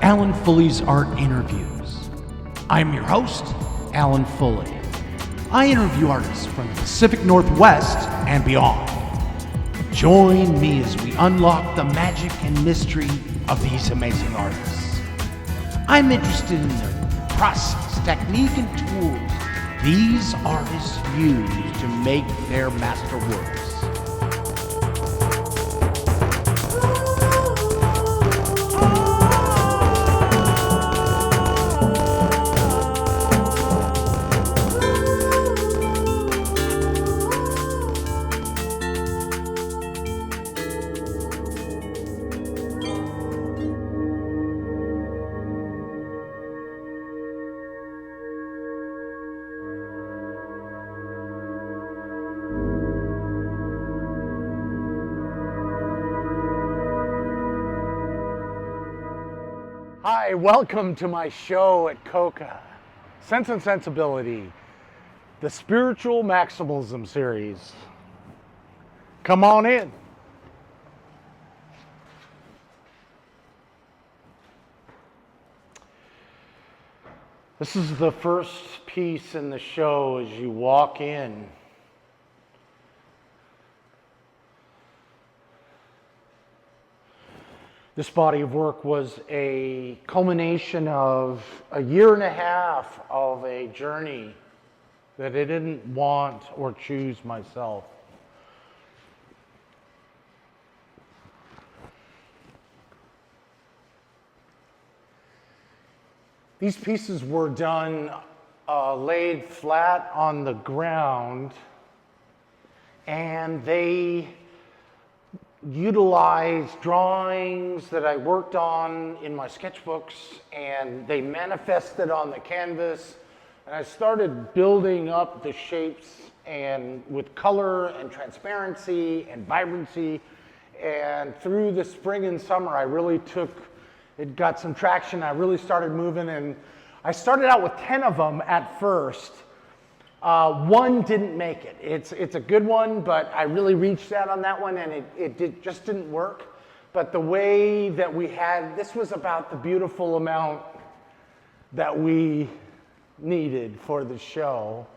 Alan Fulle's Art Interviews. I'm your host, Alan Fulle. I interview artists from the Pacific Northwest and beyond. Join me as we unlock the magic and mystery of these amazing artists. I'm interested in their process, technique, and tools these artists use to make their masterworks. Hi, welcome to my show at CoCA, Sense and Sensibility, the Spiritual Maximalism series. Come on in. This is the first piece in the show as you walk in. This body of work was a culmination of a year and a half of a journey that I didn't want or choose myself. These pieces were done, laid flat on the ground, and they utilized drawings that I worked on in my sketchbooks, and they manifested on the canvas, and I started building up the shapes and with color and transparency and vibrancy. And through the spring and summer, it got some traction. I really started moving, and I started out with 10 of them at first. One didn't make it. It's a good one, but I really reached out on that one, and it just didn't work. But the way that we had, this was about the beautiful amount that we needed for the show.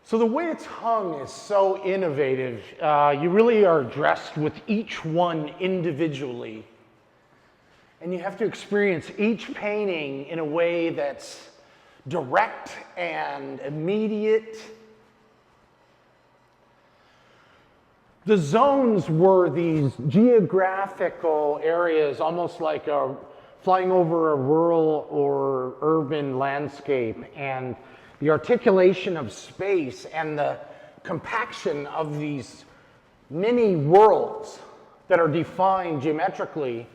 So the way it's hung is so innovative. You really are dressed with each one individually. And you have to experience each painting in a way that's direct and immediate. The zones were these geographical areas, almost like flying over a rural or urban landscape, and the articulation of space and the compaction of these mini worlds that are defined geometrically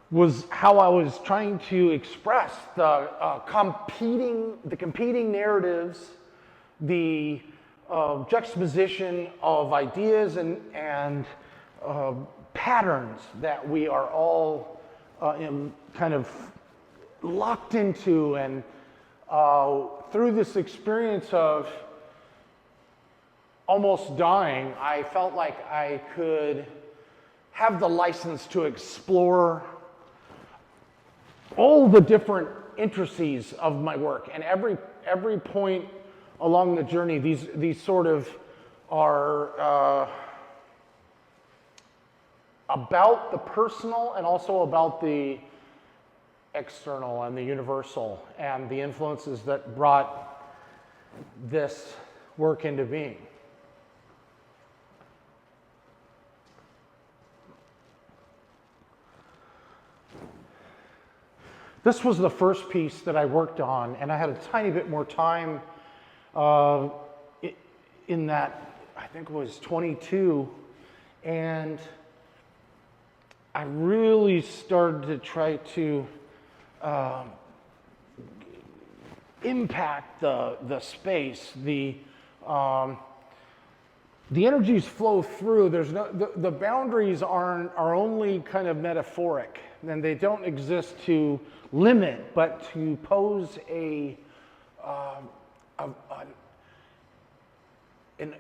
was how I was trying to express the competing narratives, the juxtaposition of ideas and patterns that we are all kind of locked into. And through this experience of almost dying, I felt like I could have the license to explore all the different intricacies of my work. And every point along the journey, these sort of are about the personal and also about the external and the universal and the influences that brought this work into being. This was the first piece that I worked on, and I had a tiny bit more time in that, I think it was 22, and I really started to try to impact the space. The energies flow through. There's the boundaries are only kind of metaphoric, and they don't exist to limit, but to pose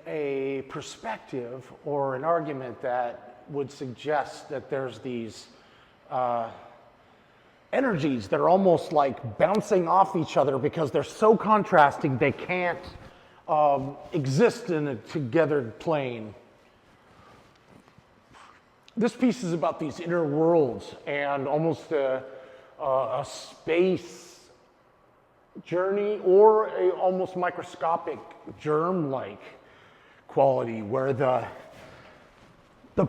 a perspective or an argument that would suggest that there's these energies that are almost like bouncing off each other because they're so contrasting they can't exist in a together plane. This piece is about these inner worlds and almost a space journey or a almost microscopic germ-like quality where the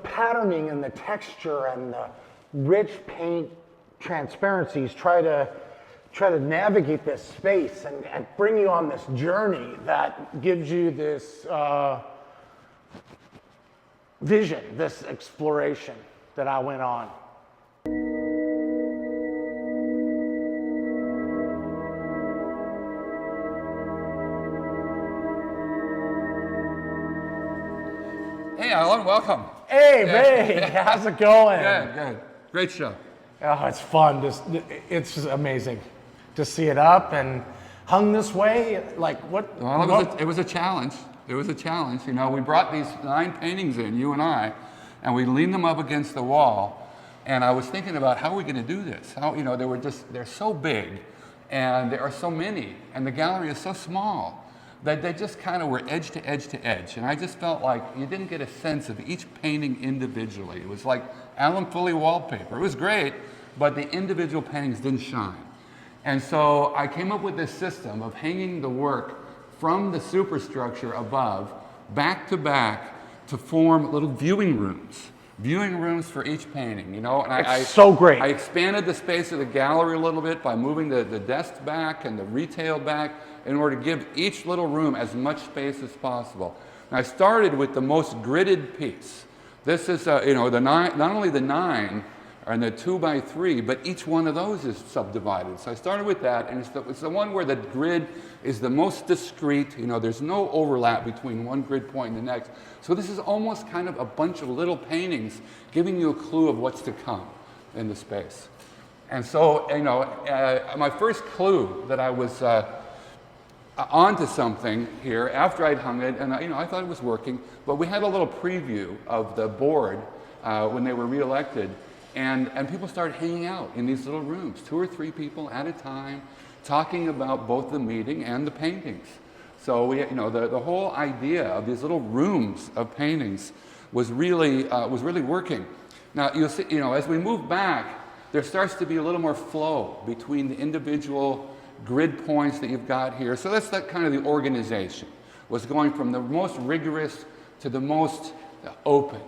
patterning and the texture and the rich paint transparencies try to navigate this space and bring you on this journey that gives you this vision, this exploration that I went on. Hey, Alan, welcome. Hey, Ray, how's it going? Good, good. Great show. Oh, it's fun. It's just amazing to see it up and hung this way. Like what? Well, it was a challenge. It was a challenge. You know, we brought these 9 paintings in, you and I, and we leaned them up against the wall. And I was thinking about how are we going to do this? How, you know, they're so big, and there are so many, and the gallery is so small that they just kind of were edge to edge to edge. And I just felt like you didn't get a sense of each painting individually. It was like Alan Fulle wallpaper. It was great, but the individual paintings didn't shine. And so I came up with this system of hanging the work from the superstructure above, back to form little viewing rooms for each painting, you know. And it's so great. I expanded the space of the gallery a little bit by moving the desks back and the retail back in order to give each little room as much space as possible. And I started with the most gridded piece. This is, you know, not only the 9 and the 2x3, but each one of those is subdivided. So I started with that, and it's the one where the grid is the most discrete. You know, there's no overlap between one grid point and the next. So this is almost kind of a bunch of little paintings giving you a clue of what's to come in the space. And so, you know, my first clue that I was onto something here after I'd hung it, and you know, I thought it was working, but we had a little preview of the board when they were reelected. And people started hanging out in these little rooms, 2 or 3 people at a time, talking about both the meeting and the paintings. So we, you know, the whole idea of these little rooms of paintings was really working. Now you'll see, you know, as we move back, there starts to be a little more flow between the individual grid points that you've got here. So that's that kind of the organization, was going from the most rigorous to the most open.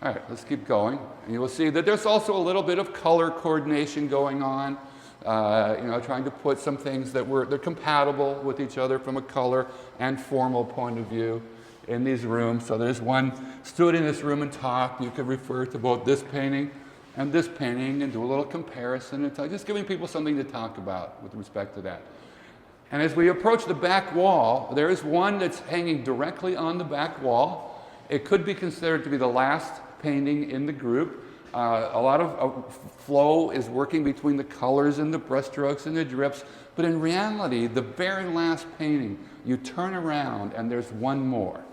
All right, let's keep going. And you will see that there's also a little bit of color coordination going on. You know, trying to put some things that they're compatible with each other from a color and formal point of view in these rooms. So there's one stood in this room and talked. You could refer to both this painting and do a little comparison and just giving people something to talk about with respect to that. And as we approach the back wall, there is one that's hanging directly on the back wall. It could be considered to be the last painting in the group. A lot of flow is working between the colors and the brushstrokes and the drips, but in reality, the very last painting, you turn around and there's one more.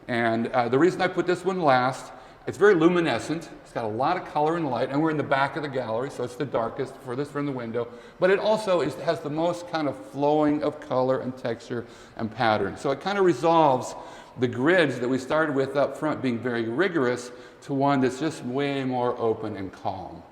And the reason I put this one last, it's very luminescent, it's got a lot of color and light, and we're in the back of the gallery, so it's the darkest, furthest from the window, but it also has the most kind of flowing of color and texture and pattern. So it kind of resolves the grids that we started with up front being very rigorous to one that's just way more open and calm.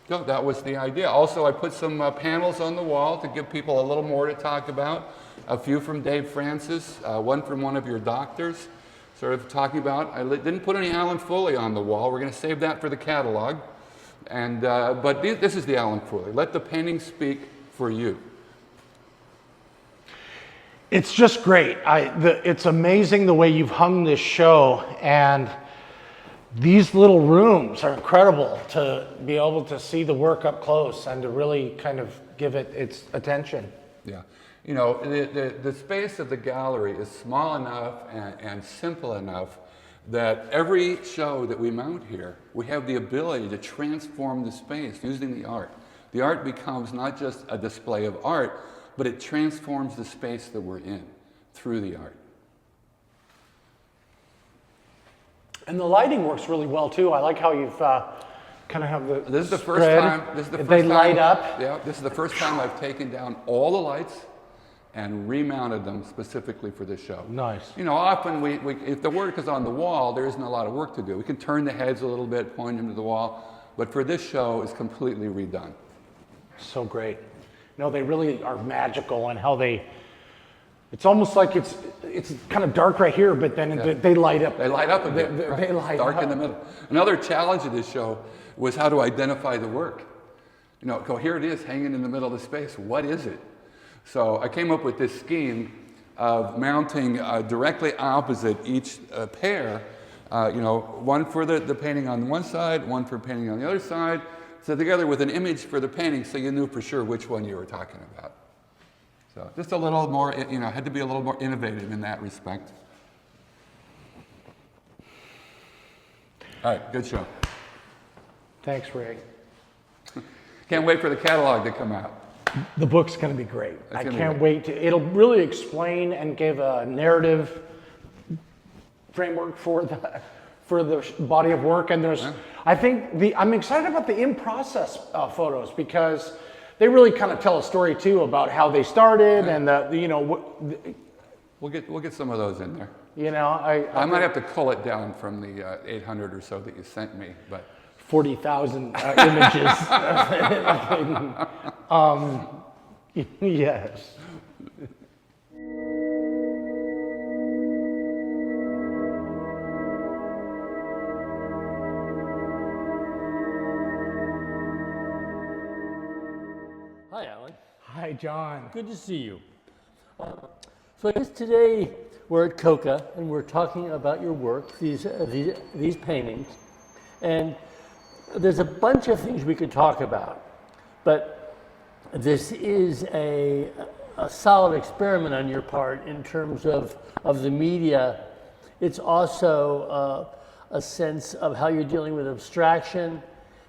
So that was the idea. Also, I put some panels on the wall to give people a little more to talk about. A few from Dave Francis, one from one of your doctors, sort of talking about. I didn't put any Alan Fulle on the wall. We're going to save that for the catalog. And, but this is the Alan Fulle. Let the painting speak for you. It's just great. It's amazing the way you've hung this show, and these little rooms are incredible to be able to see the work up close and to really kind of give it its attention. Yeah. You know, the space of the gallery is small enough and simple enough that every show that we mount here, we have the ability to transform the space using the art. The art becomes not just a display of art, but it transforms the space that we're in. through the art. And the lighting works really well too. I like how you've kind of have the This is the first spread. time. This is the first they time, light up. Yeah, this is the first time I've taken down all the lights and remounted them specifically for this show. Nice. You know, often if the work is on the wall, there isn't a lot of work to do. We can turn the heads a little bit, point them to the wall, but for this show, it's completely redone. So great. No, they really are magical in how they. It's almost like it's kind of dark right here, but then they light up. They light up a bit. They light dark up. in the middle. Another challenge of this show was how to identify the work. You know, go here it is, hanging in the middle of the space. What is it? So I came up with this scheme of mounting directly opposite each pair. You know, one for the painting on one side, one for painting on the other side. So together with an image for the painting, so you knew for sure which one you were talking about. So just a little more, you know, had to be a little more innovative in that respect. All right, good show. Thanks, Ray. Can't wait for the catalog to come out. The book's going to be great. I gonna be can't great. wait to. It'll really explain and give a narrative framework for the body of work. And there's, I think I'm excited about the in-process photos because they really kind of tell a story too about how they started and We'll get some of those in there. You know, I might have to cull it down from the 800 or so that you sent me, but 40,000 images. Yes. Hi, Alan. Hi, John. Good to see you. So I guess today we're at CoCA and we're talking about your work, these paintings, and there's a bunch of things we could talk about, but this is a solid experiment on your part in terms of the media. It's also a sense of how you're dealing with abstraction.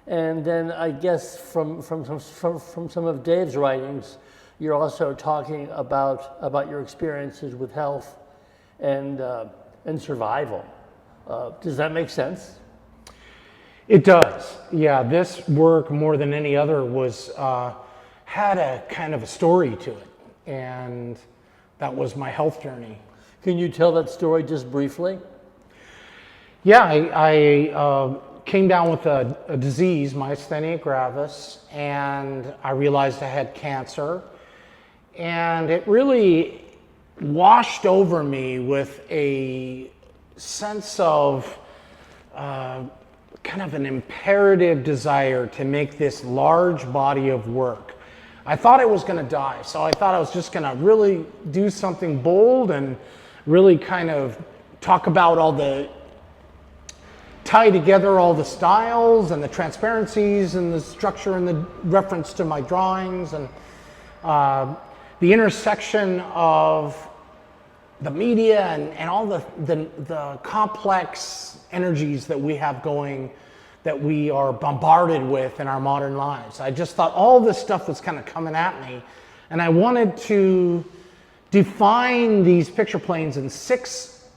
And then I guess from some of Dave's writings, you're also talking about your experiences with health and survival. Does that make sense? It does. Yeah, this work more than any other was had a kind of a story to it, and that was my health journey. Can you tell that story just briefly? Yeah, I came down with a disease, myasthenia gravis, and I realized I had cancer. And it really washed over me with a sense of kind of an imperative desire to make this large body of work. I thought I was going to die, so I thought I was just going to really do something bold and really kind of talk about tie together all the styles and the transparencies and the structure and the reference to my drawings and the intersection of the media and all the complex energies that we have going, that we are bombarded with in our modern lives. I just thought all this stuff was kind of coming at me, and I wanted to define these picture planes in 6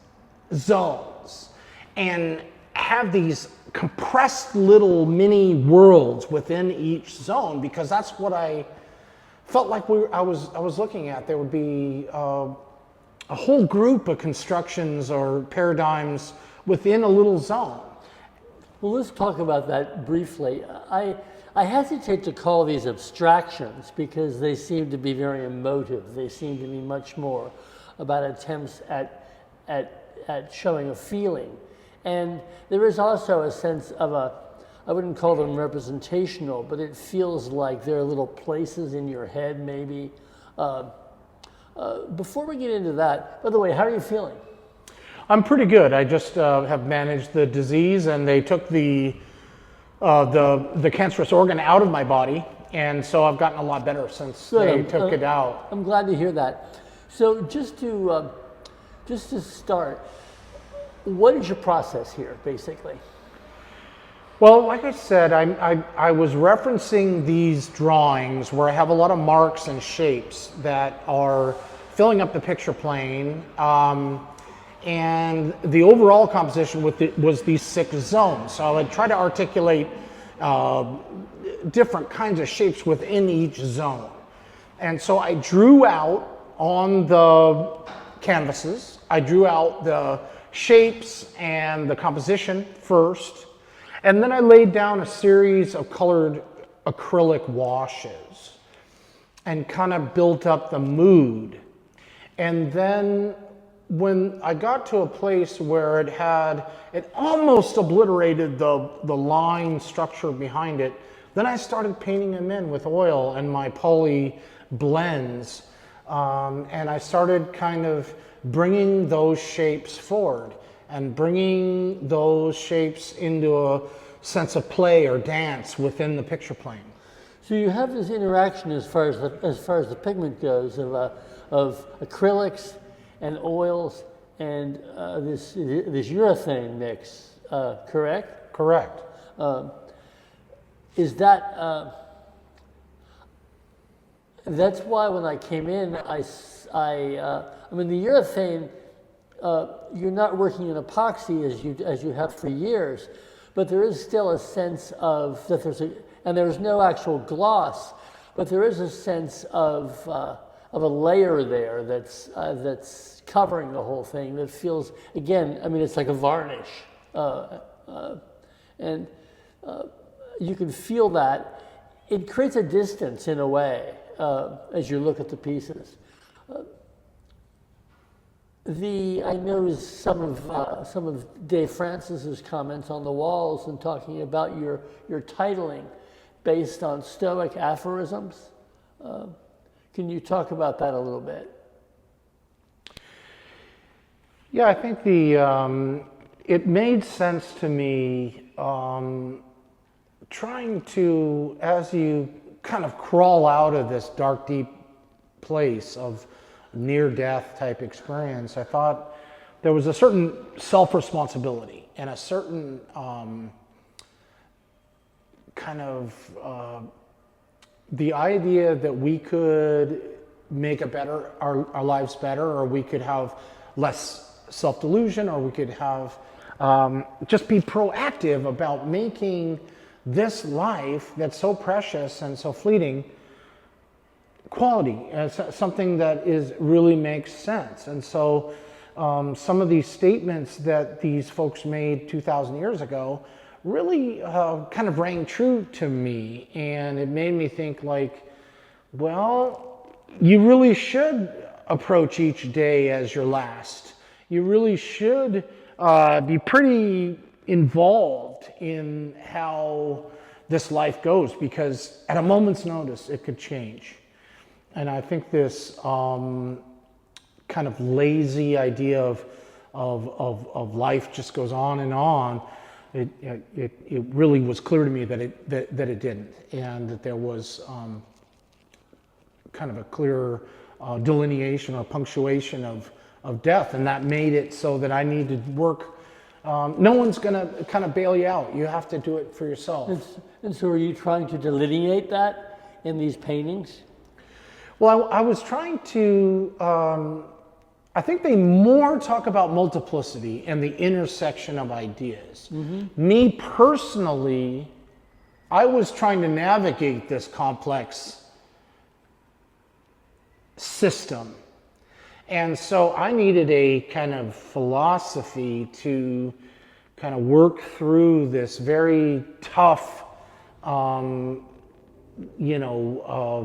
zones and have these compressed little mini worlds within each zone, because that's what I felt like I was looking at. There would be a whole group of constructions or paradigms within a little zone. Well, let's talk about that briefly. I hesitate to call these abstractions because they seem to be very emotive. They seem to be much more about attempts at showing a feeling. And there is also a sense of I wouldn't call them representational, but it feels like there are little places in your head maybe. Before we get into that, by the way, how are you feeling? I'm pretty good. I just have managed the disease, and they took the cancerous organ out of my body, and so I've gotten a lot better since they took it out. I'm glad to hear that. So just to start, what is your process here, basically? Well, like I said, I was referencing these drawings where I have a lot of marks and shapes that are filling up the picture plane, and the overall composition was these 6 zones. So I would try to articulate different kinds of shapes within each zone. And so I drew out on the canvases, I drew out the shapes and the composition first, and then I laid down a series of colored acrylic washes and kind of built up the mood. And then when I got to a place where it almost obliterated the line structure behind it, then I started painting them in with oil and my poly blends. And I started kind of bringing those shapes forward and bringing those shapes into a sense of play or dance within the picture plane. So you have this interaction as far as the pigment goes of acrylics and oils and this urethane mix, correct? Correct. Is that that's why when I came in, I mean the urethane, you're not working in epoxy as you have for years, but there is still a sense of that there's no actual gloss, but there is a sense of a layer there that's covering the whole thing that feels, again, I mean, it's like a varnish, and you can feel that. It creates a distance in a way as you look at the pieces. I noticed some of Dave Francis's comments on the walls and talking about your titling based on Stoic aphorisms. Can you talk about that a little bit? Yeah, I think it made sense to me trying to, as you kind of crawl out of this dark, deep place of near-death type experience, I thought there was a certain self-responsibility and a certain kind of the idea that we could make our lives better, or we could have less self-delusion, or we could have just be proactive about making this life that's so precious and so fleeting quality, something that really makes sense. And so some of these statements that these folks made 2,000 years ago really kind of rang true to me, and it made me think like, well, you really should approach each day as your last. You really should be pretty involved in how this life goes, because at a moment's notice it could change. And I think this kind of lazy idea of life just goes on and on, it really was clear to me that it didn't, and that there was kind of a clear delineation or punctuation of death, and that made it so that I need to work. No one's going to kind of bail you out. You have to do it for yourself. And so are you trying to delineate that in these paintings? Well, I was trying to, I think they more talk about multiplicity and the intersection of ideas. Mm-hmm. Me personally, I was trying to navigate this complex system. And so I needed a kind of philosophy to kind of work through this very tough,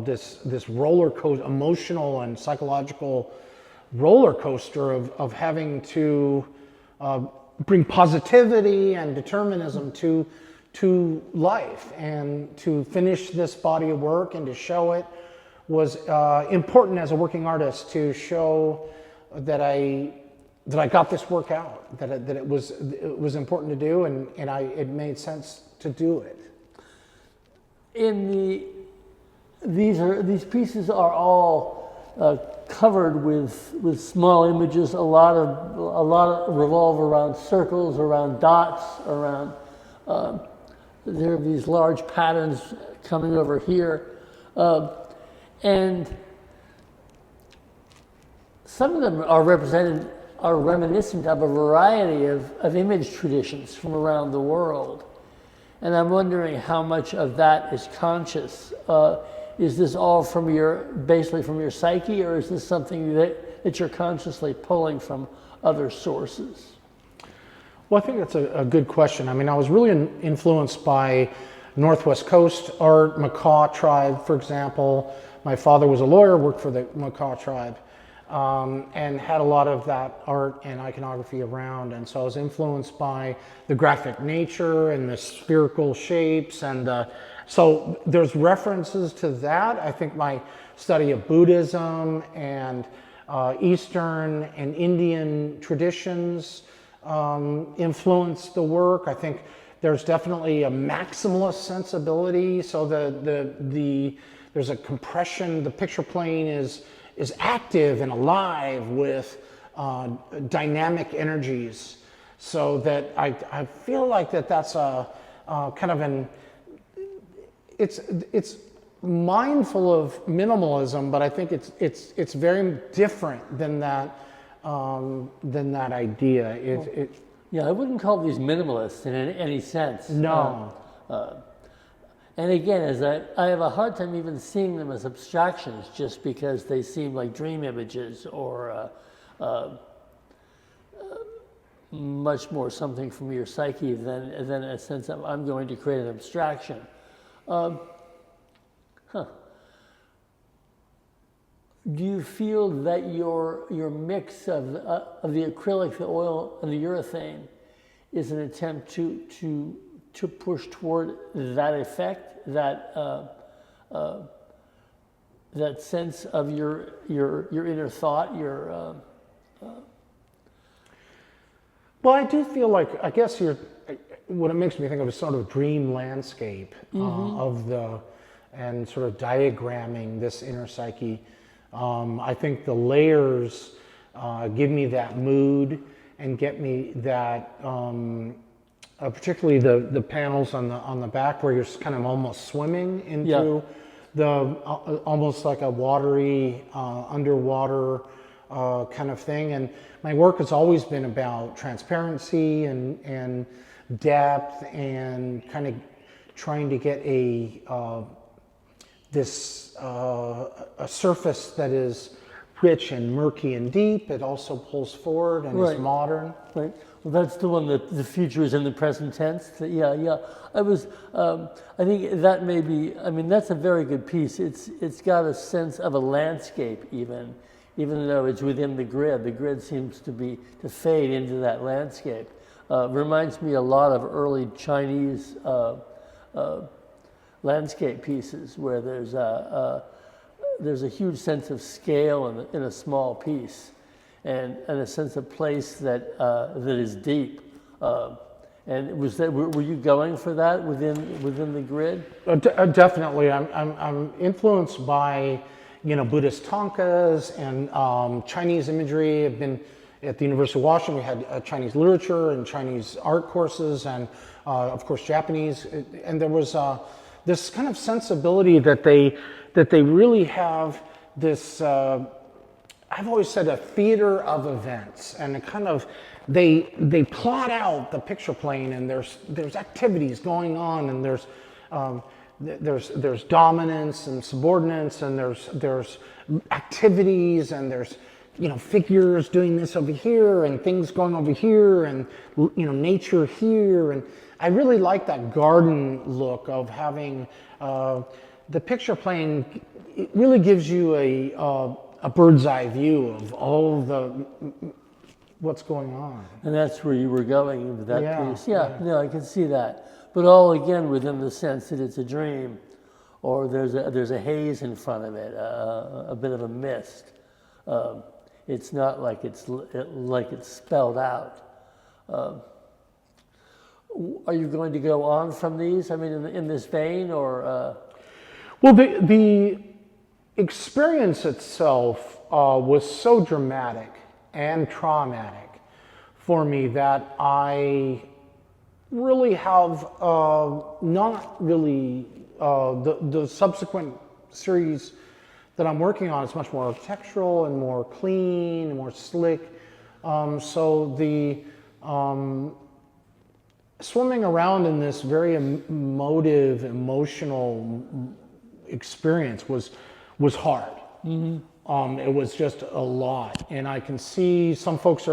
this roller coaster, emotional and psychological roller coaster of having to bring positivity and determinism to life, and to finish this body of work and to show it was important as a working artist, to show that I got this work out, that it was important to do, and it made sense to do it. These pieces are all covered with small images. A lot revolve around circles, around dots, around. There are these large patterns coming over here. And some of them are reminiscent of a variety of image traditions from around the world. And I'm wondering how much of that is conscious. Is this all basically from your psyche, or is this something that you're consciously pulling from other sources? Well, I think that's a good question. I mean, I was really influenced by Northwest Coast art, MarK tribe, for example. My father was a lawyer, worked for the MarK tribe, and had a lot of that art and iconography around. And so I was influenced by the graphic nature and the spherical shapes. And so there's references to that. I think my study of Buddhism and Eastern and Indian traditions influenced the work. I think there's definitely a maximalist sensibility. So there's a compression. The picture plane is active and alive with dynamic energies. So that I feel like that's a kind of it's mindful of minimalism, but I think it's very different than that idea. Yeah, I wouldn't call these minimalists in any sense. No. And again, I have a hard time even seeing them as abstractions, just because they seem like dream images or much more something from your psyche than a sense of I'm going to create an abstraction. Do you feel that your mix of the acrylic, the oil, and the urethane is an attempt to push toward that effect, that sense of your inner thought, Well, I do feel like, I guess what it makes me think of is sort of dream landscape and sort of diagramming this inner psyche. I think the layers give me that mood and get me that, particularly the panels on the back where you're kind of almost swimming into almost like a watery, underwater kind of thing. And my work has always been about transparency and depth and kind of trying to get a surface that is rich and murky and deep. It also pulls forward and is modern. Right. Well, that's the one that the future is in the present tense. Yeah. I think that may be. I mean, that's a very good piece. It's got a sense of a landscape, even though it's within the grid. The grid seems to fade into that landscape. Reminds me a lot of early Chinese landscape pieces where there's a huge sense of scale in a small piece, and a sense of place that is deep. And were you going for that within the grid? Definitely, I'm influenced by Buddhist tankas and Chinese imagery. I've been at the University of Washington. We had Chinese literature and Chinese art courses, and of course Japanese. And there was this kind of sensibility that they really have this. I've always said a theater of events, and it kind of they plot out the picture plane, and there's activities going on, and there's dominance and subordinates, and there's activities, and there's figures doing this over here, and things going over here, and nature here, and I really like that garden look of having the picture plane. It really gives you a bird's eye view of all what's going on. And that's where you were going with that piece. Yeah, no, I can see that. But all again within the sense that it's a dream, or there's a haze in front of it, a bit of a mist. It's not like it's spelled out. Are you going to go on from these? I mean, in this vein, or? Well, the experience itself was so dramatic and traumatic for me that I really have not really the subsequent series that I'm working on is much more architectural and more clean and more slick. So the swimming around in this very emotive, emotional experience was hard. It was just a lot, and I can see some folks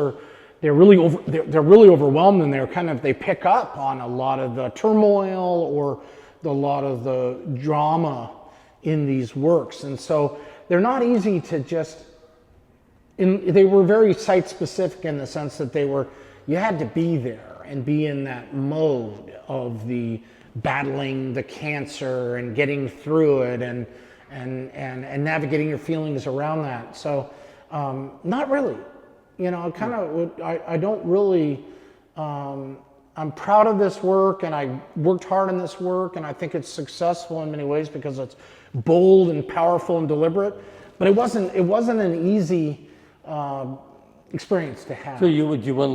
they're really overwhelmed, and they pick up on a lot of the turmoil or a lot of the drama in these works, and so they're not easy to just. They were very site specific in the sense that you had to be there and be in that mode of the battling the cancer and getting through it and navigating your feelings around that. So not really, I don't really, I'm proud of this work, and I worked hard on this work, and I think it's successful in many ways because it's bold and powerful and deliberate, but it wasn't an easy experience to have. So would you want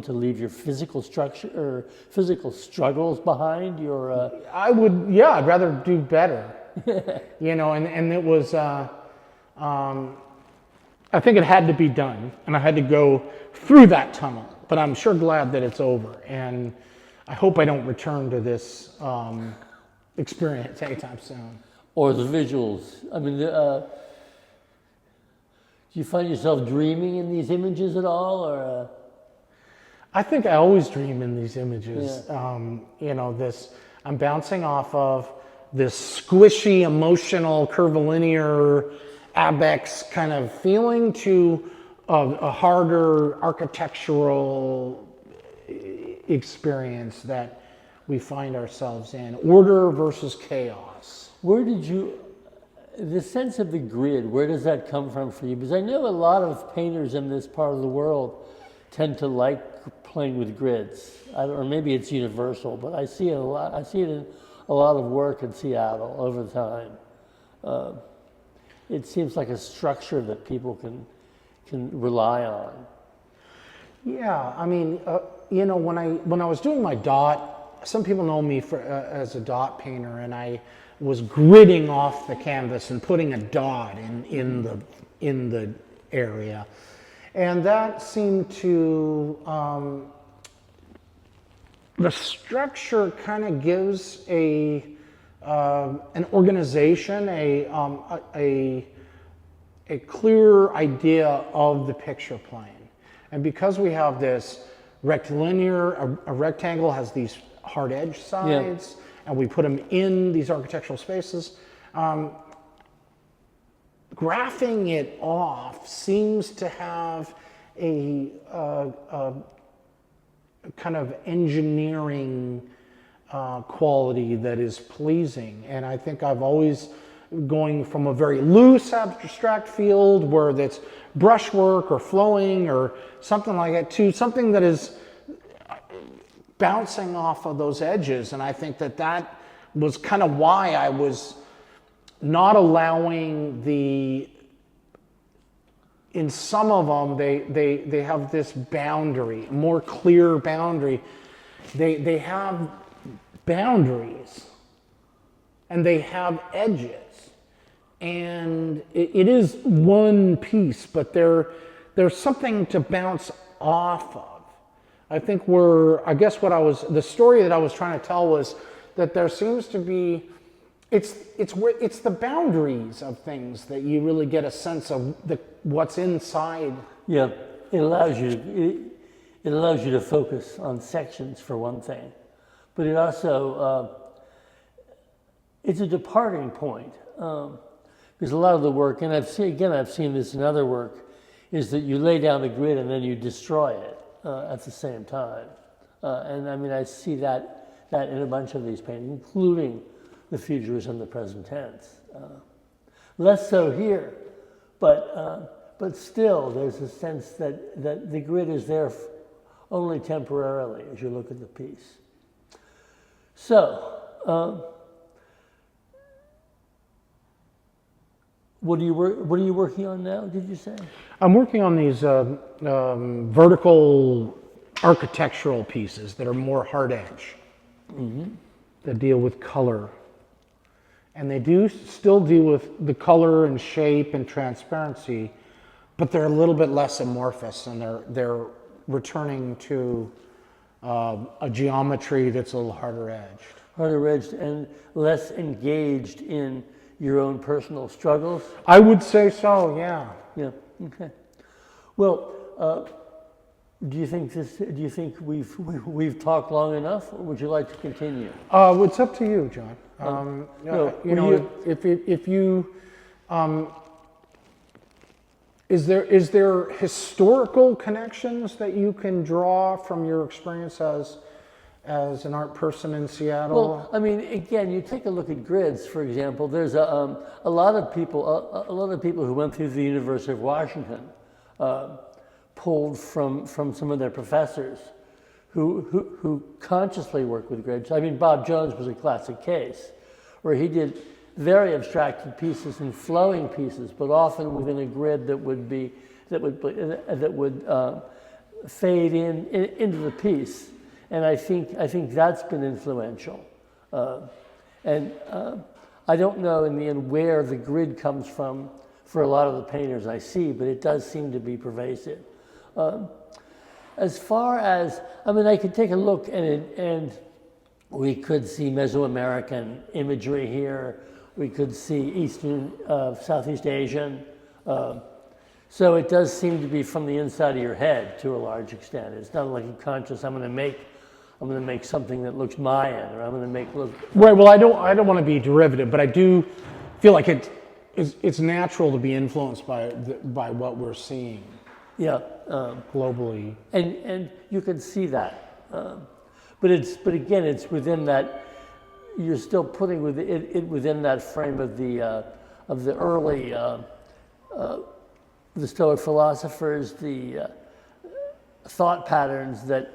to leave your physical structure or physical struggles behind your? I would, yeah. I'd rather do better, And it was. I think it had to be done, and I had to go through that tunnel. But I'm sure glad that it's over, and I hope I don't return to this experience anytime soon. Or the visuals. I mean. Do you find yourself dreaming in these images at all, or? I think I always dream in these images. Yeah. I'm bouncing off of this squishy, emotional, curvilinear, abex kind of feeling to a harder architectural experience that we find ourselves in. Order versus chaos. Where did you? The sense of the grid, where does that come from for you? Because I know a lot of painters in this part of the world tend to like playing with grids. Or maybe it's universal, but I see it a lot. I see it in a lot of work in Seattle over time. It seems like a structure that people can rely on. Yeah, I mean, when I was doing my dot, some people know me as a dot painter, and I was gridding off the canvas and putting a dot in the area, and that seemed to the structure kind of gives an organization, a clear idea of the picture plane, and because we have this rectilinear, a rectangle has these hard edge sides. Yeah. And we put them in these architectural spaces. Graphing it off seems to have a kind of engineering quality that is pleasing. And I think I've always going from a very loose abstract field where that's brushwork or flowing or something like that to something that is bouncing off of those edges, and I think that was kind of why I was not allowing in some of them they have this boundary, more clear boundary. They have boundaries and they have edges, and it is one piece, but there's something to bounce off of. I think the story that I was trying to tell was that there seems to be, it's the boundaries of things that you really get a sense of what's inside. Yeah, it allows you to focus on sections for one thing, but it also, it's a departing point, because a lot of the work, and I've seen this in other work, is that you lay down the grid and then you destroy it. At the same time. And I mean, I see that in a bunch of these paintings, including the futures and the present tense. Less so here, but still there's a sense that the grid is there only temporarily as you look at the piece. So, what are you working on now, did you say? I'm working on these vertical architectural pieces that are more hard edge, that deal with color And they do still deal with the color and shape and transparency, but they're a little bit less amorphous, and they're returning to a geometry that's a little harder edged. Harder edged and less engaged in your own personal struggles? I would say so, yeah. Yeah, okay. Well, do you think we've talked long enough, or would you like to continue? It's up to you, John. Is there historical connections that you can draw from your experience as an art person in Seattle? Well, I mean, again, you take a look at grids, for example. There's a lot of people who went through the University of Washington, pulled from some of their professors, who consciously work with grids. I mean, Bob Jones was a classic case, where he did very abstracted pieces and flowing pieces, but often within a grid that would fade into the piece. And I think that's been influential. I don't know in the end where the grid comes from for a lot of the painters I see, but it does seem to be pervasive. As far as, I mean, I could take a look and we could see Mesoamerican imagery here. We could see Southeast Asian. So it does seem to be from the inside of your head to a large extent. It's not like a conscious, I'm going to make something that looks Mayan, or I'm going to make look. Right. Well, I don't want to be derivative, but I do feel like it's natural to be influenced by what we're seeing. Yeah. Globally. And you can see that, but again, it's within that. You're still putting it within that frame of the early the Stoic philosophers, the thought patterns that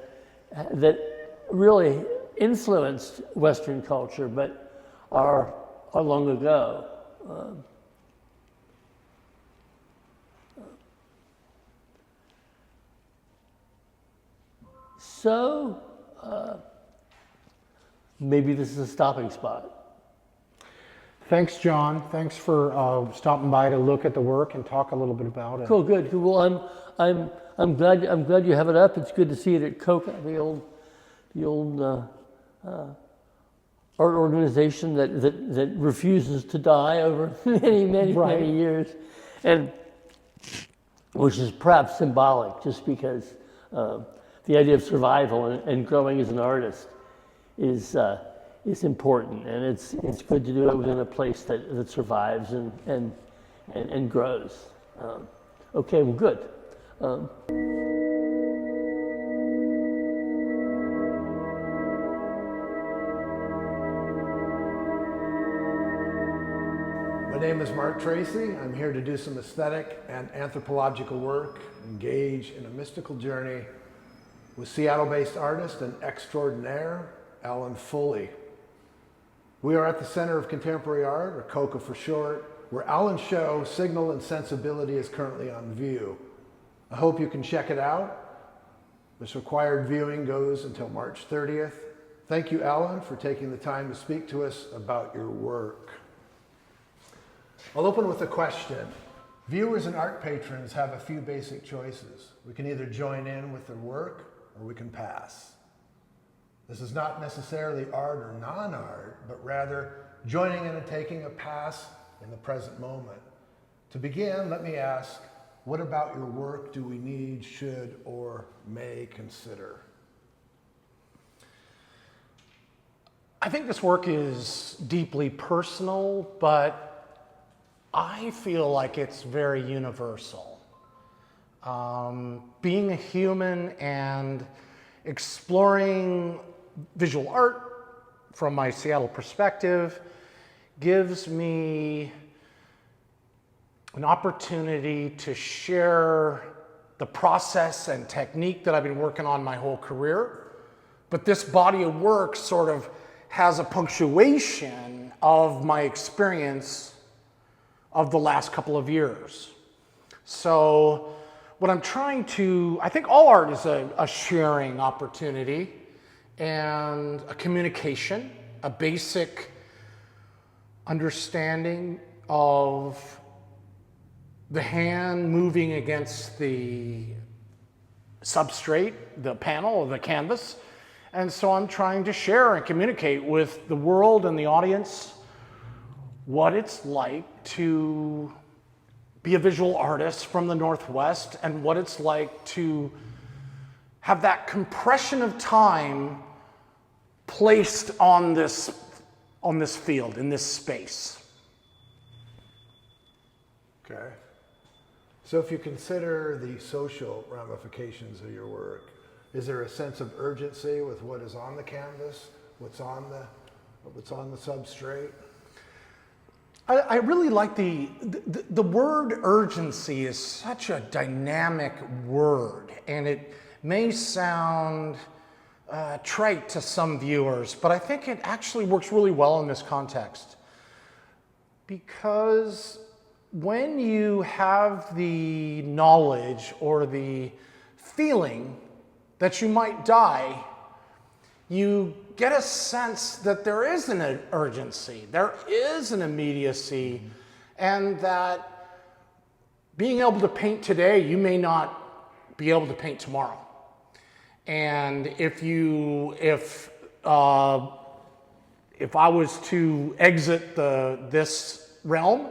really influenced Western culture, but are long ago. So maybe this is a stopping spot. Thanks, John. Thanks for stopping by to look at the work and talk a little bit about it. Cool, good. Well, I'm glad you have it up. It's good to see it at CoCA, the old art organization that refuses to die over many years, and which is perhaps symbolic, just because the idea of survival and growing as an artist is important, and it's good to do it within a place that survives and grows. Okay, well, good. My name is MarK Tracy. I'm here to do some aesthetic and anthropological work, engage in a mystical journey with Seattle-based artist and extraordinaire, Alan Fulle. We are at the Center of Contemporary Art, or CoCA for short, where Alan's show, Signal and Sensibility, is currently on view. I hope you can check it out. This required viewing goes until March 30th. Thank you, Alan, for taking the time to speak to us about your work. I'll open with a question. Viewers and art patrons have a few basic choices. We can either join in with their work, or we can pass. This is not necessarily art or non-art, but rather joining in and taking a pass in the present moment. To begin, let me ask, what about your work do we need, should, or may consider? I think this work is deeply personal, but I feel like it's very universal. Being a human and exploring visual art from my Seattle perspective gives me an opportunity to share the process and technique that I've been working on my whole career. But this body of work sort of has a punctuation of my experience of the last couple of years. So what I'm trying to, I think all art is a sharing opportunity and a communication, a basic understanding of the hand moving against the substrate, the panel or the canvas. And so I'm trying to share and communicate with the world and the audience what it's like to be a visual artist from the Northwest and what it's like to have that compression of time placed on this field, in this space. Okay. So if you consider the social ramifications of your work, is there a sense of urgency with what is on the canvas, what's on the substrate? I really like the word urgency is such a dynamic word, and it may sound trite to some viewers, but I think it actually works really well in this context. Because when you have the knowledge or the feeling that you might die, you get a sense that there is an urgency, there is an immediacy, and that being able to paint today, you may not be able to paint tomorrow. And if I was to exit this realm,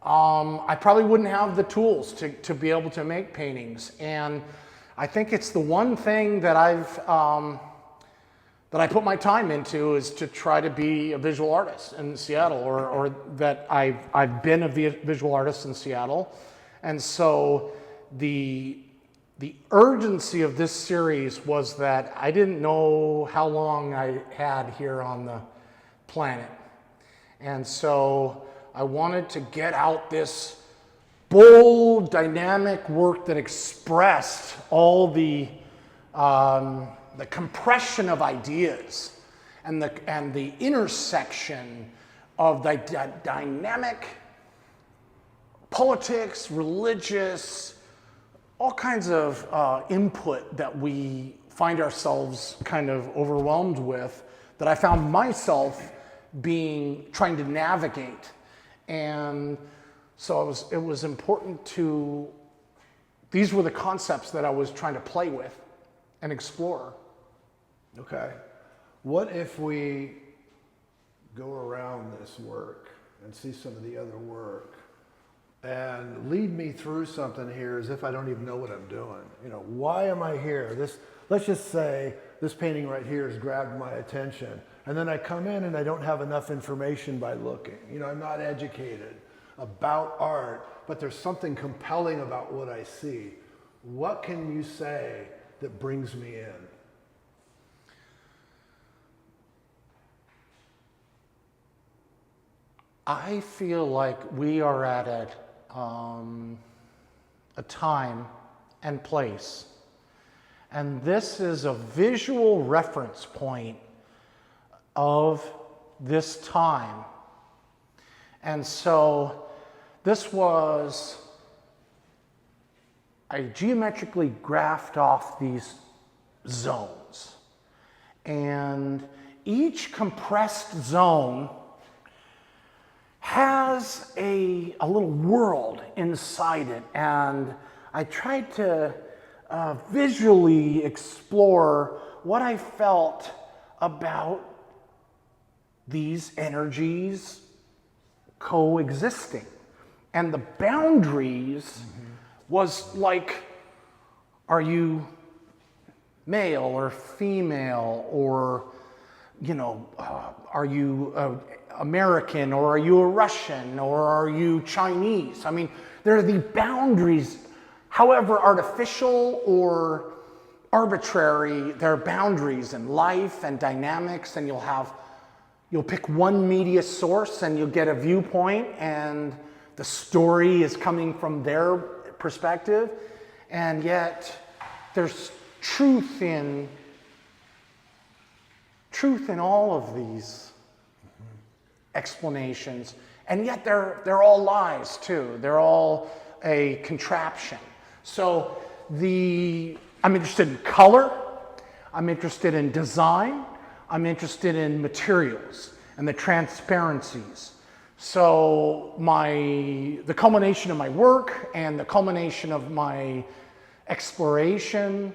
I probably wouldn't have the tools to be able to make paintings. And I think it's the one thing that that I put my time into is to try to be a visual artist in Seattle, or that I've been a visual artist in Seattle. And so the urgency of this series was that I didn't know how long I had here on the planet. And so I wanted to get out this bold, dynamic work that expressed all the compression of ideas and the intersection of the dynamic politics, religious, all kinds of input that we find ourselves kind of overwhelmed with, that I found myself trying to navigate. And so it was important these were the concepts that I was trying to play with and explore. Okay. What if we go around this work and see some of the other work and lead me through something here as if I don't even know what I'm doing? You know, why am I here? Let's just say this painting right here has grabbed my attention, and then I come in and I don't have enough information by looking. You know, I'm not educated about art, but there's something compelling about what I see. What can you say that brings me in? I feel like we are at a time and place, and this is a visual reference point of this time. And so this was, I geometrically graphed off these zones, and each compressed zone has a little world inside it, and I tried to visually explore what I felt about these energies coexisting. And the boundaries was like, are you male or female, or, you know, are you American, or are you a Russian, or are you Chinese? I mean, there are the boundaries, however artificial or arbitrary, there are boundaries in life and dynamics, and you'll pick one media source and you'll get a viewpoint, and the story is coming from their perspective, and yet there's truth in all of these explanations, and yet they're all lies too. They're all a contraption. So I'm interested in color, I'm interested in design, I'm interested in materials and the transparencies. So the culmination of my work and the culmination of my exploration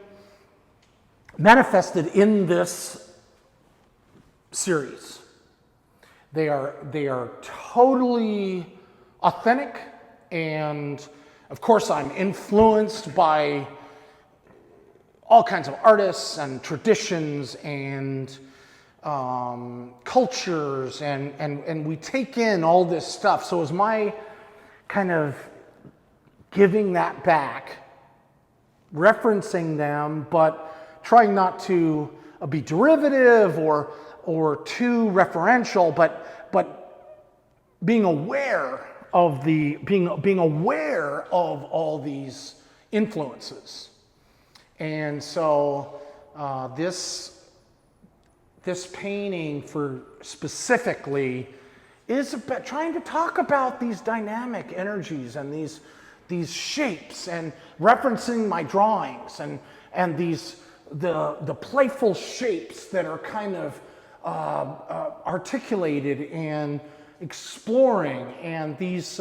manifested in this series. They are totally authentic, and of course I'm influenced by all kinds of artists and traditions and cultures, and we take in all this stuff. So as my kind of giving that back, referencing them, but trying not to be derivative or too referential, but being aware of being aware of all these influences. And so this painting specifically is about trying to talk about these dynamic energies and these shapes, and referencing my drawings and the playful shapes that are kind of articulated and exploring, and this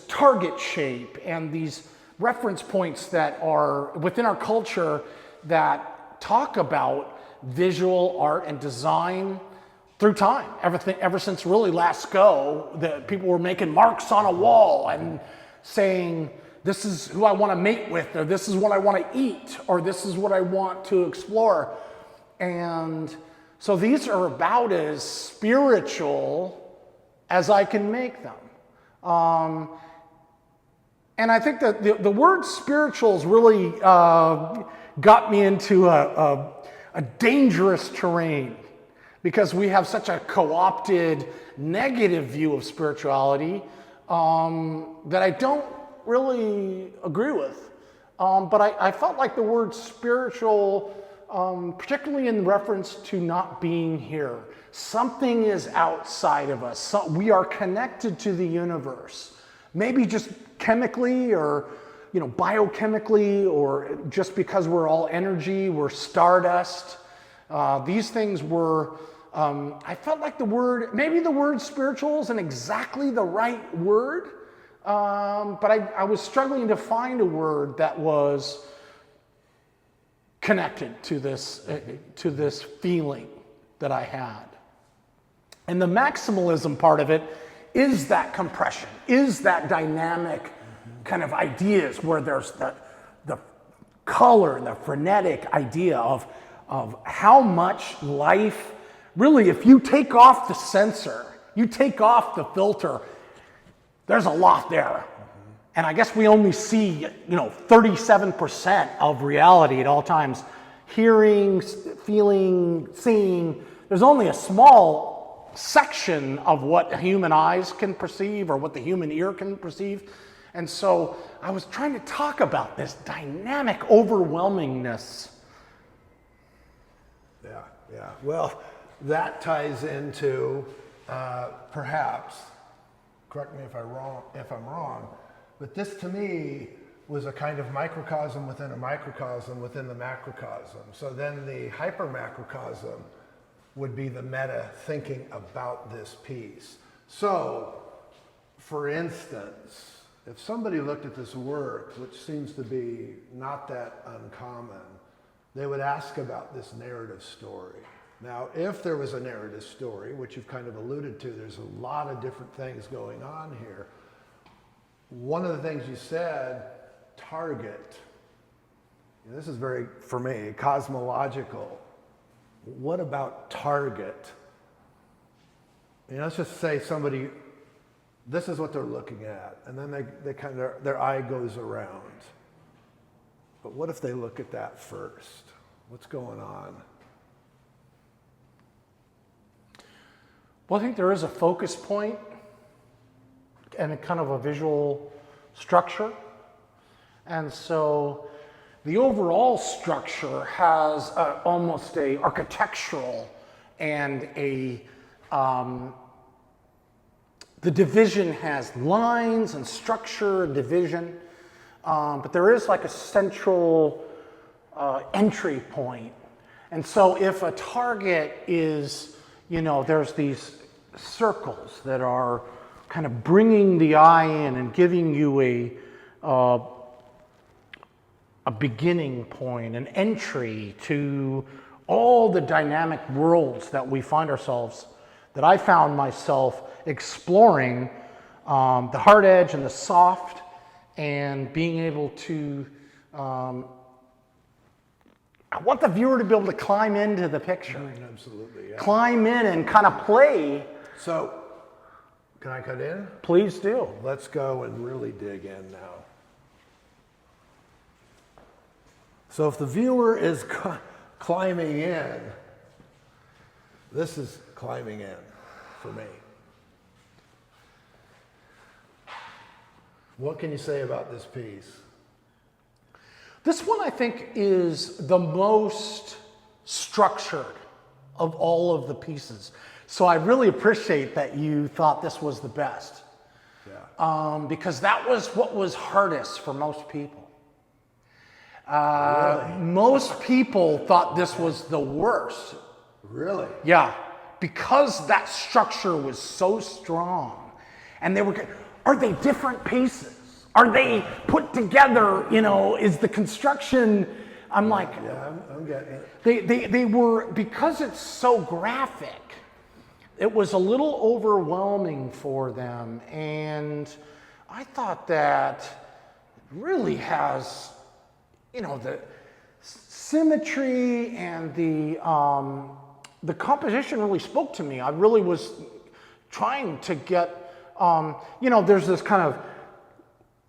target shape and these reference points that are within our culture that talk about visual art and design through time. Ever since really Lascaux, that people were making marks on a wall and saying, this is who I want to mate with, or this is what I want to eat, or this is what I want to explore. And so these are about as spiritual as I can make them. And I think that the word spirituals really got me into a dangerous terrain, because we have such a co-opted negative view of spirituality that I don't really agree with. But I felt like the word spiritual, particularly in reference to not being here, something is outside of us. We are connected to the universe, maybe just chemically or biochemically, or just because we're all energy, we're stardust. These things were, I felt like maybe the word spiritual isn't exactly the right word, but I was struggling to find a word that was connected to this feeling that I had. And the maximalism part of it is that compression, is that dynamic kind of ideas where there's the color and the frenetic idea of how much life, really, if you take off the sensor, you take off the filter, there's a lot there. And I guess we only see 37% of reality at all times. Hearing, feeling, seeing, there's only a small section of what human eyes can perceive or what the human ear can perceive. And so I was trying to talk about this dynamic overwhelmingness. Yeah. Well, that ties into perhaps, correct me if I'm wrong, but this to me was a kind of microcosm within a microcosm within the macrocosm. So then the hypermacrocosm would be the meta thinking about this piece. So, for instance, if somebody looked at this work, which seems to be not that uncommon, they would ask about this narrative story. Now, if there was a narrative story, which you've kind of alluded to, there's a lot of different things going on here. One of the things you said, target. This is very, for me, cosmological. What about target? Let's just say somebody, this is what they're looking at, and then they kind of, their eye goes around. But what if they look at that first? What's going on? Well, I think there is a focus point and a kind of a visual structure. And so the overall structure has almost a architectural and the division has lines and structure and division, but there is like a central entry point. And so if a target is, there's these circles that are kind of bringing the eye in and giving you a beginning point, an entry to all the dynamic worlds that we find ourselves, that I found myself exploring, the hard edge and the soft, and being able to, I want the viewer to be able to climb into the picture. Absolutely, yeah. Climb in and kind of play. So, can I cut in? Please do. Let's go and really dig in now. So if the viewer is climbing in, this is climbing in for me. What can you say about this piece? This one, I think, is the most structured of all of the pieces. So I really appreciate that you thought this was the best. Yeah. Because that was what was hardest for most people. Really? Most people thought this was the worst. Really? Yeah, because that structure was so strong. And they were, are they different pieces? Are they put together, you know, is the construction, I'm like, Yeah, I'm getting it. they were, because it's so graphic, it was a little overwhelming for them. And I thought that really has, you know, the symmetry and the composition really spoke to me. I really was trying to get, you know, there's this kind of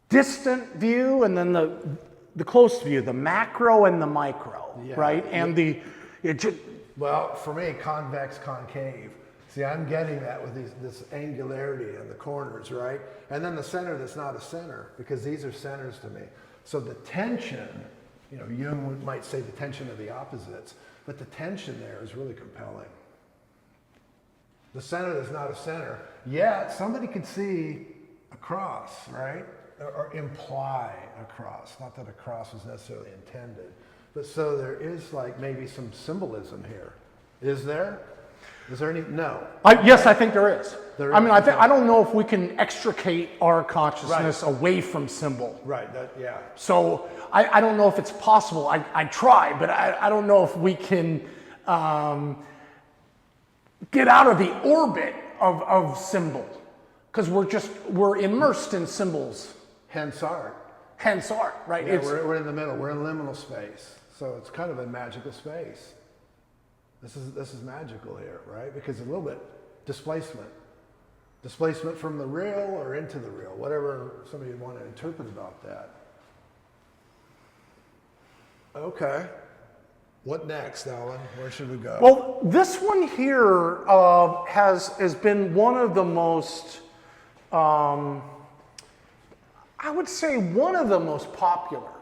distant view and then the close view, the macro and the micro, Yeah. right? And Well, for me, convex, concave. See, I'm getting that with this angularity in the corners, right? And then the center that's not a center, because these are centers to me. So the tension, you know, Jung might say the tension of the opposites, but the tension there is really compelling. The center that's not a center, yet somebody could see a cross, right? Or imply a cross. Not that a cross was necessarily intended, but so there is like maybe some symbolism here. Is there? Is there any? No. yes, I think there is. There I mean, is, I don't know if we can extricate our consciousness away from symbol. Right, yeah. So I don't know if it's possible. I try, but I don't know if we can get out of the orbit of symbol, because we're immersed in symbols. Hence art. Hence art, right? Yeah, we're in the middle. We're in liminal space. So it's kind of a magical space. This is magical here, right? Because a little bit displacement. Displacement from the real or into the real, whatever somebody would want to interpret about that. Okay. What next, Alan? Where should we go? Well, this one here has been one of the most, I would say one of the most popular.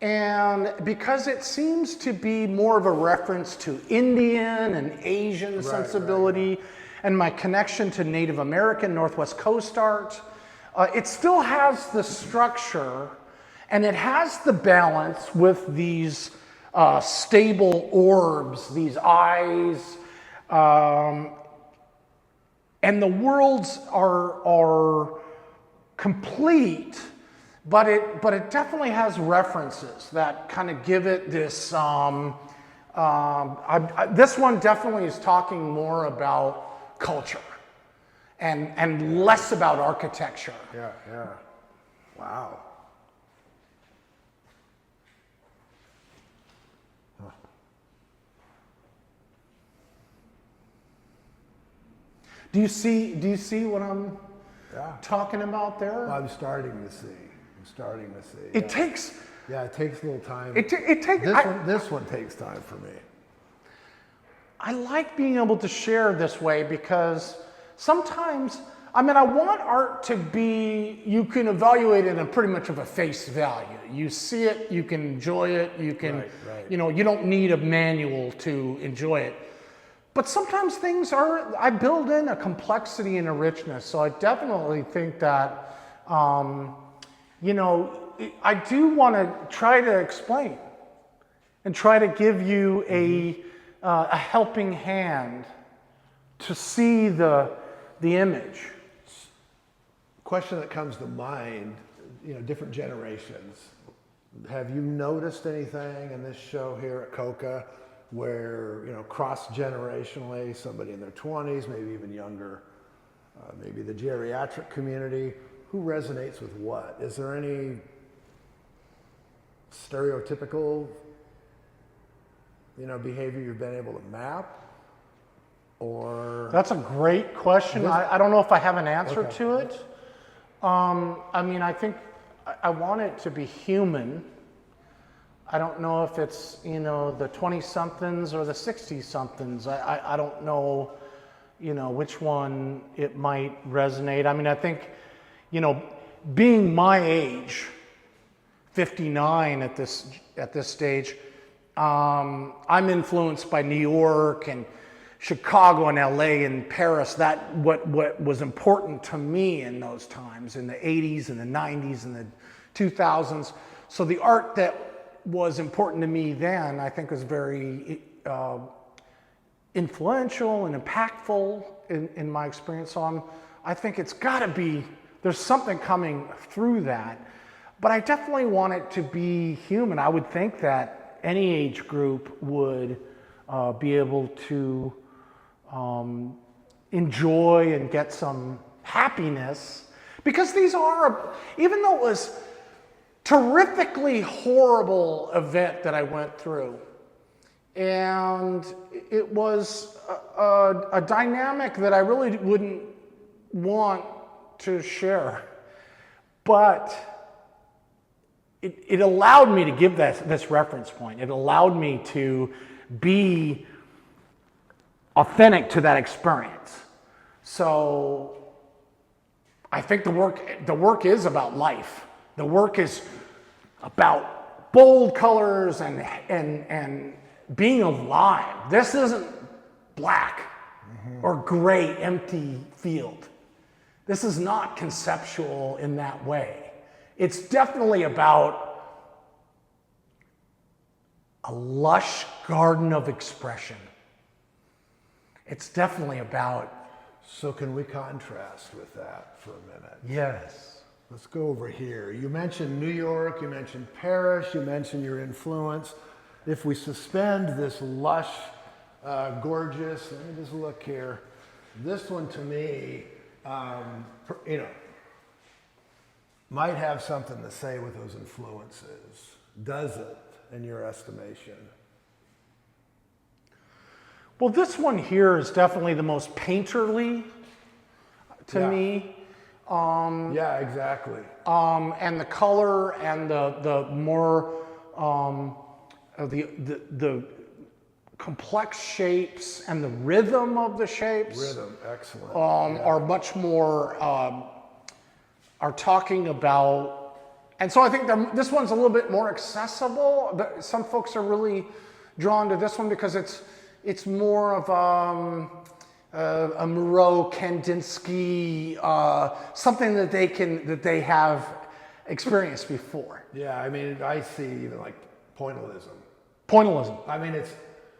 And because it seems to be more of a reference to Indian and Asian sensibility, and my connection to Native American Northwest Coast art, it still has the structure, and it has the balance with these stable orbs, these eyes, and the worlds are complete. But it definitely has references that kind of give it this. This one definitely is talking more about culture and less about architecture. Yeah. Wow. Huh. Do you see what I'm talking about there? Well, I'm starting to see. It takes. Yeah, it takes a little time. It takes. This one takes time for me. I like being able to share this way because sometimes, I mean, I want art to be, you can evaluate it in pretty much of a face value. You see it, you can enjoy it, you can, you know, you don't need a manual to enjoy it. But sometimes things are, I build in a complexity and a richness. So I definitely think that, you know, I do want to try to explain and try to give you a helping hand to see the image. Question that comes to mind, different generations. Have you noticed anything in this show here at CoCA where, cross-generationally, somebody in their 20s, maybe even younger, maybe the geriatric community, who resonates with what? Is there any stereotypical, behavior you've been able to map? Or That's a great question. I don't know if I have an answer to it. I think I want it to be human. I don't know if it's, the 20-somethings or the 60-somethings. I don't know, which one it might resonate. I think, being my age, 59 at this stage, I'm influenced by New York and Chicago and LA and Paris. That what was important to me in those times, in the 80s and the 90s and the 2000s. So the art that was important to me then, I think, was very influential and impactful in my experience. So I think it's got to be, there's something coming through that. But I definitely want it to be human. I would think that any age group would be able to enjoy and get some happiness, because these are, even though it was terrifically horrible event that I went through, and it was a dynamic that I really wouldn't want to share, but it allowed me to give this reference point. It allowed me to be authentic to that experience. So I think the work is about life. The work is about bold colors and being alive. This isn't black or gray, empty field. This is not conceptual in that way. It's definitely about a lush garden of expression. It's definitely about. So can we contrast with that for a minute? Yes. Let's go over here. You mentioned New York, you mentioned Paris, you mentioned your influence. If we suspend this lush, gorgeous, let me just look here. This one to me, might have something to say with those influences. Does it, in your estimation? Well, this one here is definitely the most painterly to me. Yeah, exactly. And the color and the more the complex shapes and the rhythm of the shapes. Rhythm, excellent. Are much more are talking about, and so I think this one's a little bit more accessible. Some folks are really drawn to this one because it's more of a Moreau, Kandinsky, something that they have experienced before. Yeah, I see even like pointillism. Pointillism.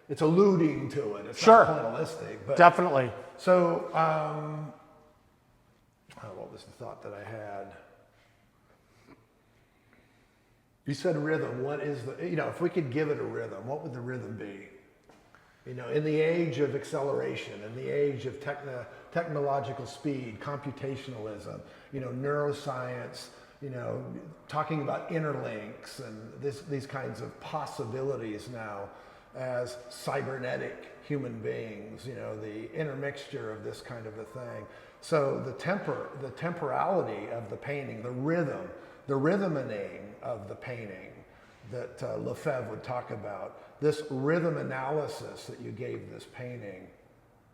It's alluding to it. It's Sure. not pointillistic, but Definitely. So, what was the thought that I had? You said rhythm. What is if we could give it a rhythm, what would the rhythm be? In the age of acceleration, in the age of technological speed, computationalism, neuroscience, talking about interlinks and these kinds of possibilities now as cybernetic human beings, the intermixture of this kind of a thing. So the temporality of the painting, the rhythming of the painting that Lefebvre would talk about, this rhythm analysis that you gave this painting,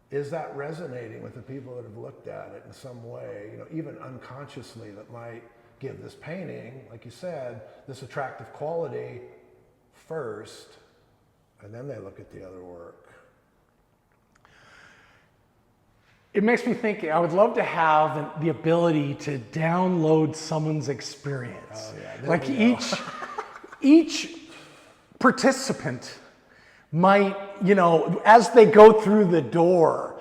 is that resonating with the people that have looked at it in some way, even unconsciously, that might give this painting, like you said, this attractive quality first, and then they look at the other work? It makes me think, I would love to have the ability to download someone's experience. Oh, yeah. Like each participant might, as they go through the door,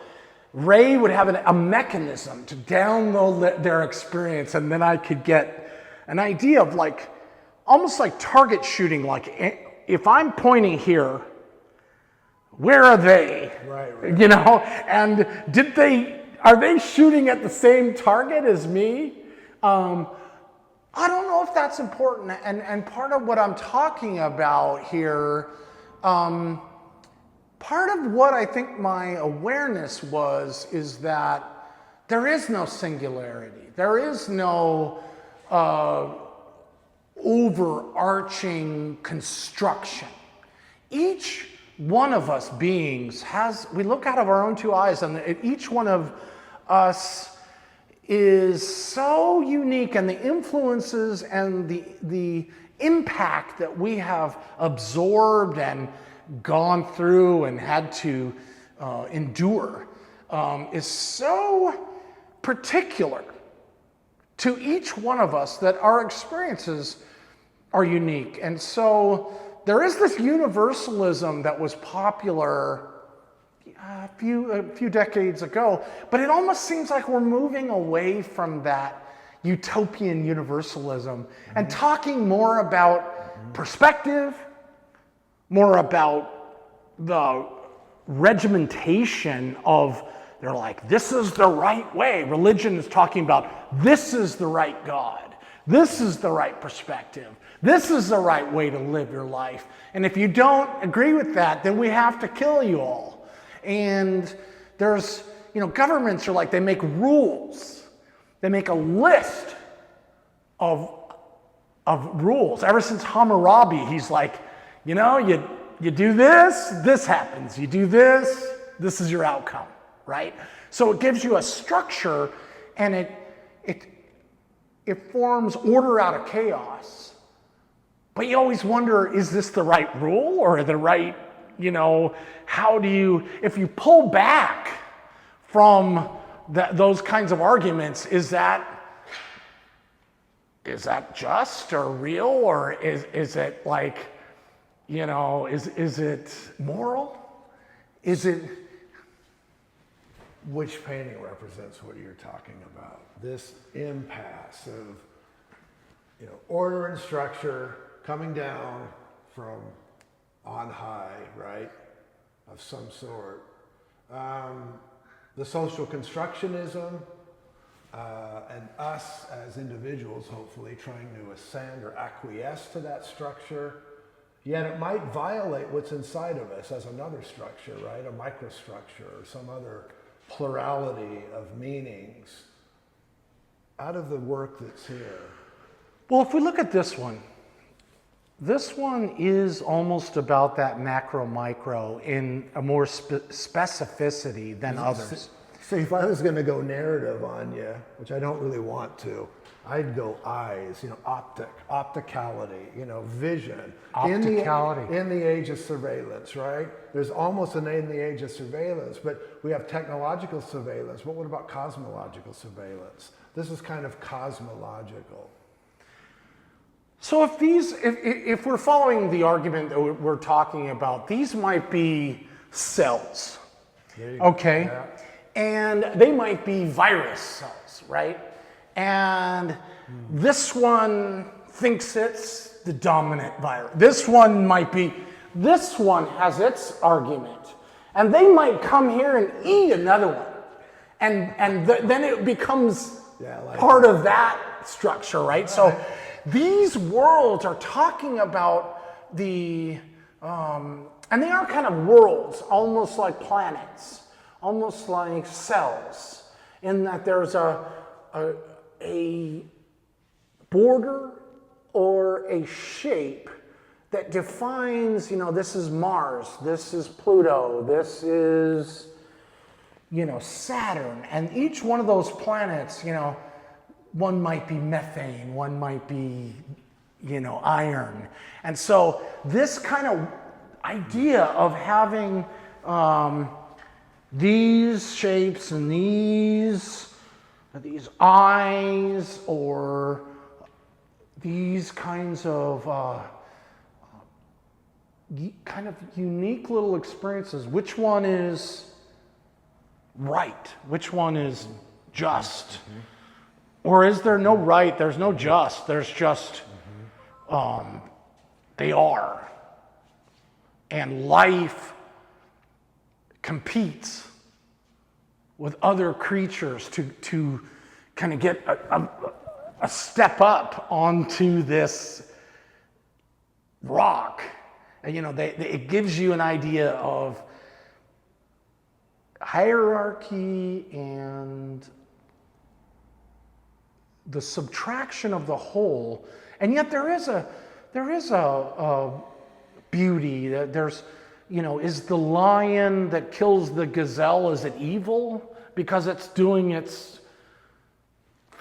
Ray would have a mechanism to download their experience, and then I could get an idea of like, almost like target shooting. Like if I'm pointing here, where are they? Right. You know, and are they shooting at the same target as me? I don't know if that's important. And part of what I'm talking about here, part of what I think my awareness is that there is no singularity. There is no overarching construction. Each one of us beings we look out of our own two eyes, and each one of us is so unique, and the influences and the impact that we have absorbed and gone through and had to endure is so particular to each one of us that our experiences are unique. And so there is this universalism that was popular a few decades ago, but it almost seems like we're moving away from that utopian universalism and talking more about perspective, more about the regimentation of, they're like, this is the right way. Religion is talking about, this is the right God. This is the right perspective. This is the right way to live your life. And if you don't agree with that, then we have to kill you all. And there's, governments are like, they make rules. They make a list of rules. Ever since Hammurabi, he's like, you do this, this happens. You do this, this is your outcome, right? So it gives you a structure, and it forms order out of chaos. But you always wonder, is this the right rule or the right, how do you, if you pull back from those kinds of arguments, is that just or real, or is it like, is it moral? Is it? Which painting represents what you're talking about? This impasse of, order and structure coming down from on high, right, of some sort. The social constructionism, and us as individuals hopefully trying to ascend or acquiesce to that structure, yet it might violate what's inside of us as another structure, right, a microstructure or some other plurality of meanings out of the work that's here. Well, if we look at this one is almost about that macro-micro in a more specificity than others. See, if I was going to go narrative on you, which I don't really want to, I'd go eyes, opticality, vision. Opticality. In the age of surveillance, right? There's almost an in the age of surveillance, but we have technological surveillance. But what about cosmological surveillance? This is kind of cosmological. So if we're following the argument that we're talking about, these might be cells, okay? Yeah. And they might be virus cells, right? And this one thinks it's the dominant virus. This one has its argument. And they might come here and eat another one. And then it becomes part of that structure, right? So these worlds are talking about and they are kind of worlds, almost like planets, almost like cells, in that there's a border or a shape that defines, this is Mars, this is Pluto, this is, Saturn. And each one of those planets, one might be methane, one might be, iron. And so this kind of idea of having these shapes and these eyes, or these kinds of kind of unique little experiences. Which one is right? Which one is just? Or is there no right? There's no just. There's just, they are. And life competes with other creatures to kind of get a step up onto this rock. And, it gives you an idea of hierarchy and the subtraction of the whole, and yet there is a beauty. There's, is the lion that kills the gazelle, is it evil because it's doing its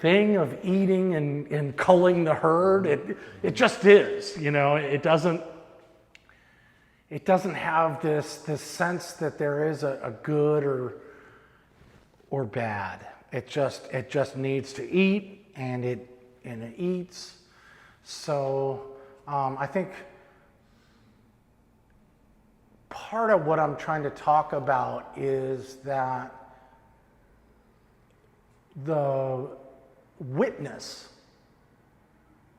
thing of eating and culling the herd? It just is. It doesn't have this sense that there is a good or bad. It just needs to eat, and it eats. So I think part of what I'm trying to talk about is that the witness,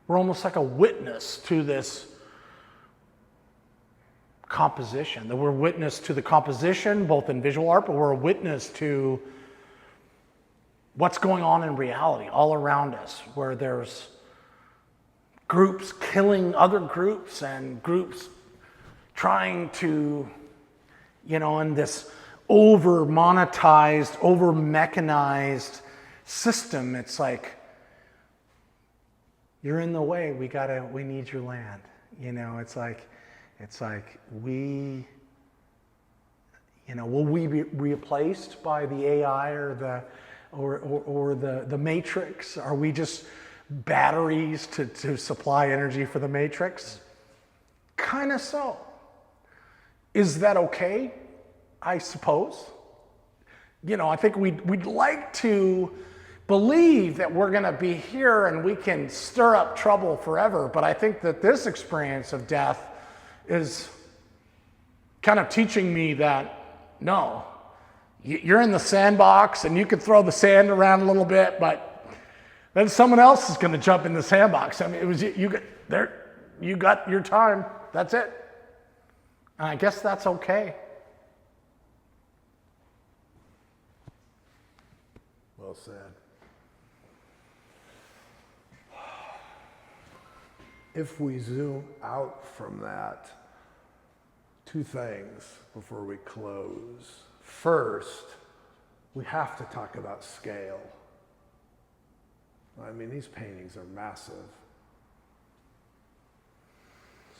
we're almost like a witness to this composition, that we're witness to the composition, both in visual art, but we're a witness to what's going on in reality all around us, where there's groups killing other groups and groups trying to, in this over-monetized, over-mechanized system, it's like, you're in the way, we need your land. It's like will we be replaced by the AI or the Matrix? Are we just batteries to supply energy for the Matrix? Kind of so. Is that okay? I suppose. I think we'd like to believe that we're going to be here and we can stir up trouble forever, but I think that this experience of death is kind of teaching me that, no, you're in the sandbox and you can throw the sand around a little bit, but then someone else is going to jump in the sandbox. I mean, it was you got your time. That's it. And I guess that's okay. Well said. If we zoom out from that, two things before we close. First, we have to talk about scale. I mean, these paintings are massive.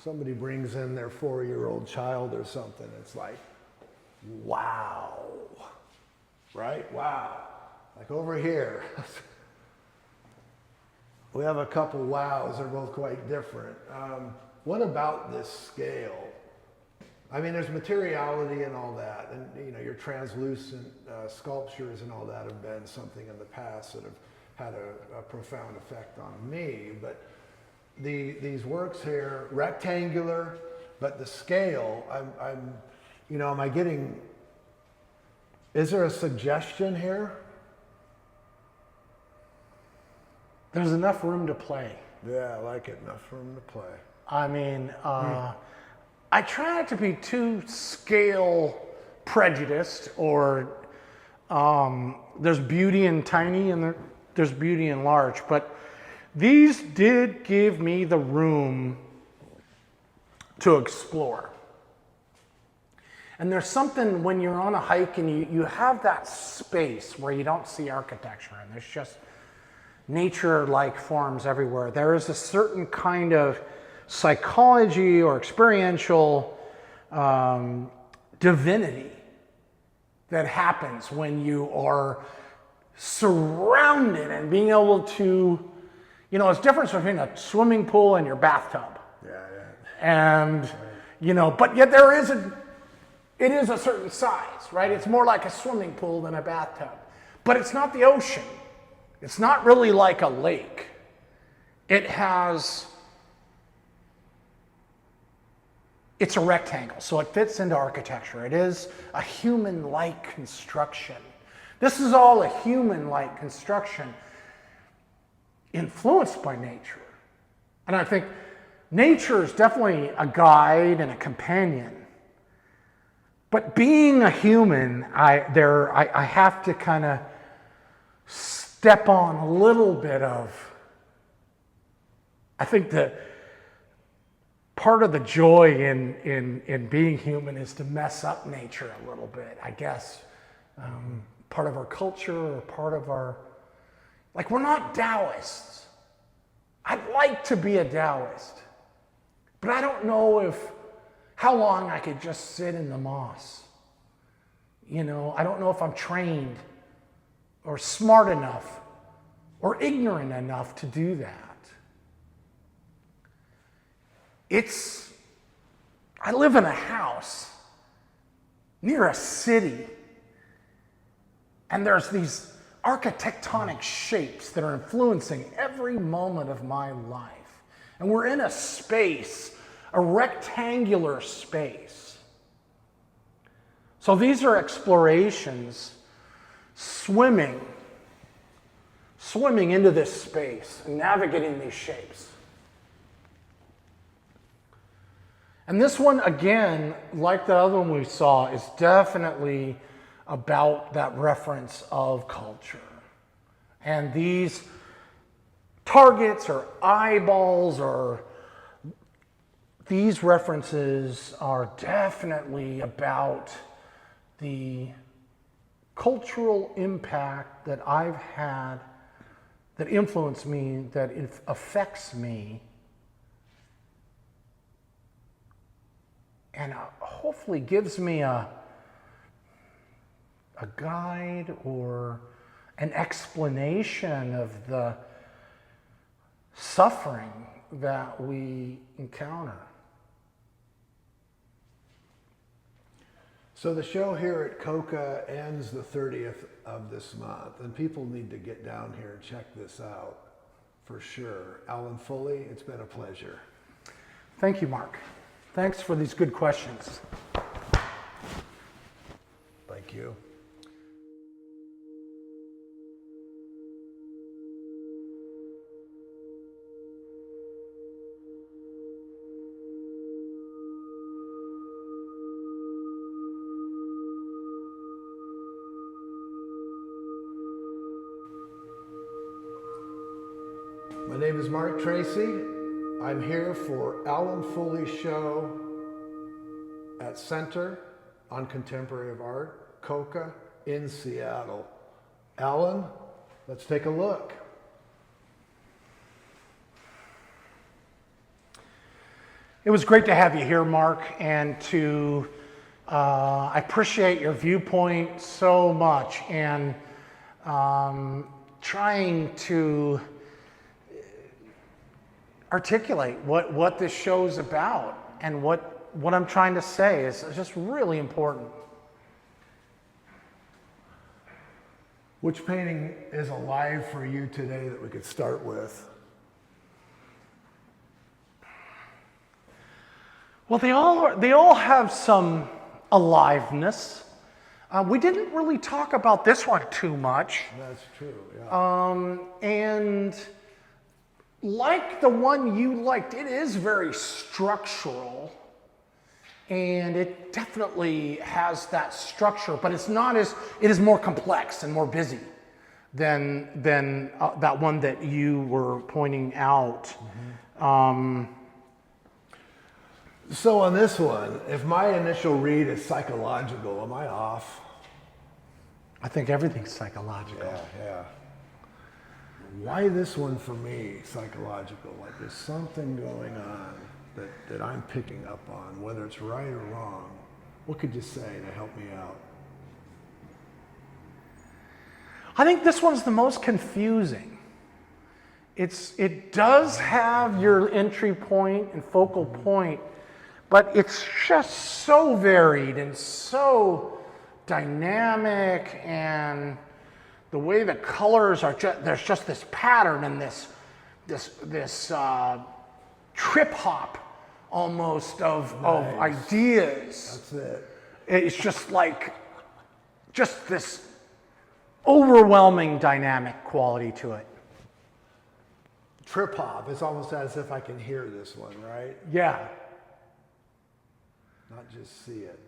Somebody brings in their 4-year-old child or something, it's like, wow, right? Wow. Like over here, we have a couple wows, they're both quite different. What about this scale? I mean, there's materiality and all that, and your translucent sculptures and all that have been something in the past that have had a profound effect on me. But these works here, rectangular, but the scale, am I getting? Is there a suggestion here? There's enough room to play. Yeah, I like it. Enough room to play. I mean, I try not to be too scale prejudiced, or there's beauty in tiny and there's beauty in large, but these did give me the room to explore. And there's something when you're on a hike and you have that space where you don't see architecture and there's just nature-like forms everywhere. There is a certain kind of psychology or experiential divinity that happens when you are surrounded and being able to, it's different between a swimming pool and your bathtub. Yeah. And, but yet it is a certain size, right? It's more like a swimming pool than a bathtub. But it's not the ocean. It's not really like a lake. It's a rectangle, so it fits into architecture. It is a human-like construction This is all a human-like construction influenced by nature. And I think nature is definitely a guide and a companion. But being a human, I have to kind of step on a little bit of, I think that part of the joy in being human is to mess up nature a little bit, I guess. Part of our culture or part of our, like, we're not Taoists. I'd like to be a Taoist, but I don't know how long I could just sit in the moss. You know, I don't know if I'm trained or smart enough or ignorant enough to do that. I live in a house near a city, and there's these architectonic shapes that are influencing every moment of my life. And we're in a space, a rectangular space. So these are explorations, swimming into this space and navigating these shapes. And this one, again, like the other one we saw, is definitely about that reference of culture. And these targets or eyeballs or these references are definitely about the cultural impact that I've had, that influenced me, that affects me, and hopefully gives me a guide or an explanation of the suffering that we encounter. So the show here at CoCA ends the 30th of this month, and people need to get down here and check this out for sure. Alan Fulle, it's been a pleasure. Thank you, MarK. Thanks for these good questions. Thank you. My name is MarK Tracy. I'm here for Alan Fulle's show at Center on Contemporary Art, CoCA, in Seattle. Alan, let's take a look. It was great to have you here, MarK, and I appreciate your viewpoint so much, and trying to articulate what this show's about and what I'm trying to say is just really important. Which painting is alive for you today that we could start with? Well, they all have some aliveness. We didn't really talk about this one too much. That's true, yeah. And like the one you liked, it is very structural, and it definitely has that structure, but it's not it is more complex and more busy than that one that you were pointing out. Mm-hmm. So on this one, if my initial read is psychological, am I off? I think everything's psychological. Yeah. Why this one for me, psychological? Like there's something going on that I'm picking up on, whether it's right or wrong. What could you say to help me out? I think this one's the most confusing. It does have your entry point and focal point, but it's just so varied and so dynamic, and the way the colors are, there's just this pattern and this trip hop almost of ideas. That's it. It's just like, just this overwhelming dynamic quality to it. Trip hop. It's almost as if I can hear this one, right? Yeah. Not just see it.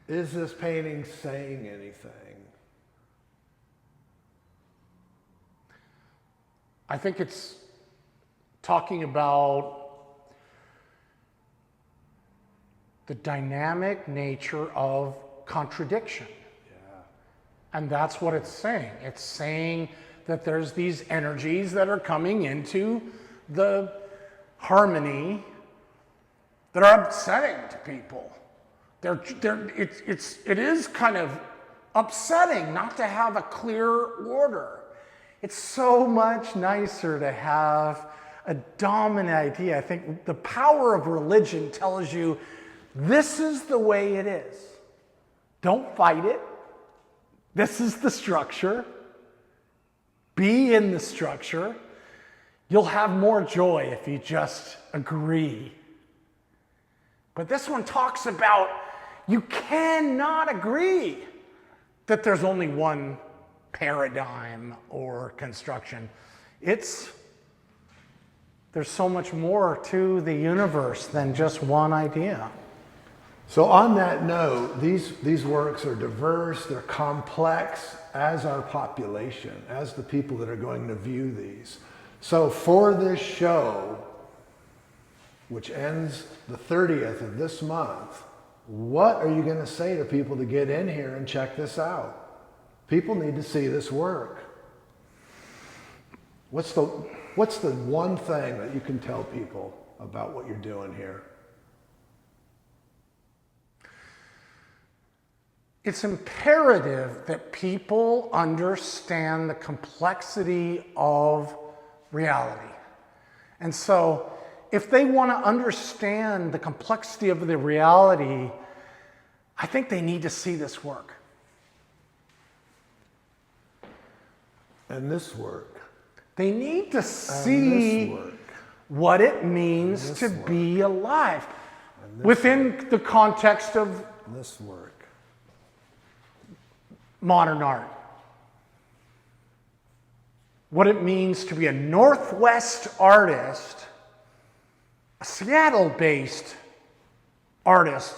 Is this painting saying anything? I think it's talking about the dynamic nature of contradiction. And that's what it's saying. It's saying that there's these energies that are coming into the harmony that are upsetting to people. It is kind of upsetting not to have a clear order. It's so much nicer to have a dominant idea. I think the power of religion tells you this is the way it is. Don't fight it. This is the structure. Be in the structure. You'll have more joy if you just agree. But this one talks about you cannot agree that there's only one paradigm or construction. There's so much more to the universe than just one idea. So on that note, these works are diverse, they're complex as our population, as the people that are going to view these. So for this show, which ends the 30th of this month, what are you going to say to people to get in here and check this out? People need to see this work. What's the one thing that you can tell people about what you're doing here? It's imperative that people understand the complexity of reality. And so, if they want to understand the complexity of the reality, I think they need to see this work. And this work. They need to see what it means to be alive within the context of this work. Modern art. What it means to be a Northwest artist, a Seattle-based artist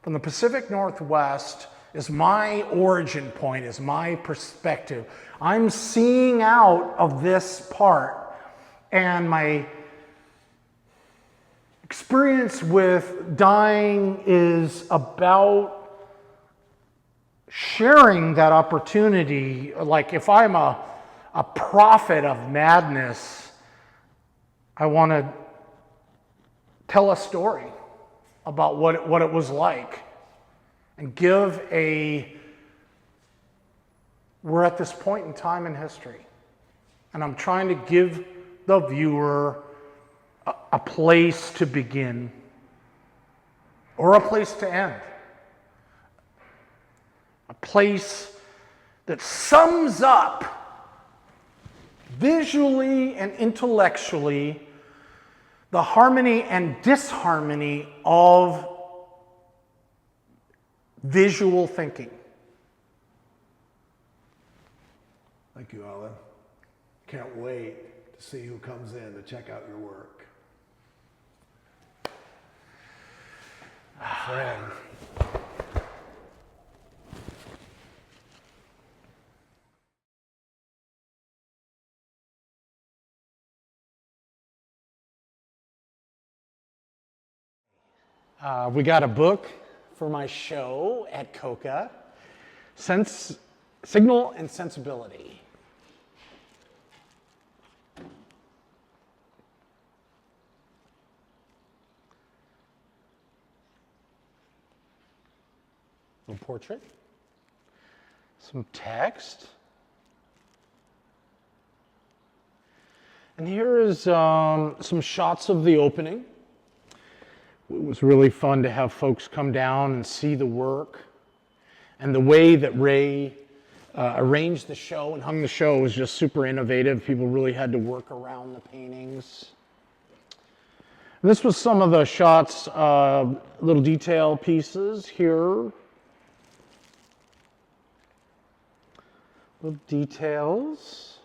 from the Pacific Northwest is my origin point, is my perspective. I'm seeing out of this part, and my experience with dying is about sharing that opportunity. Like if I'm a prophet of madness, I want to tell a story about what it was like and we're at this point in time in history, and I'm trying to give the viewer a place to begin or a place to end. A place that sums up visually and intellectually the harmony and disharmony of visual thinking. Thank you, Alan. Can't wait to see who comes in to check out your work. Friend. We got a book for my show at CoCA, Signal and Sensibility. A portrait, some text, and here is some shots of the opening. It was really fun to have folks come down and see the work, and the way that Ray arranged the show and hung the show was just super innovative. People really had to work around the paintings. This was some of the shots, little detail pieces here. Little details.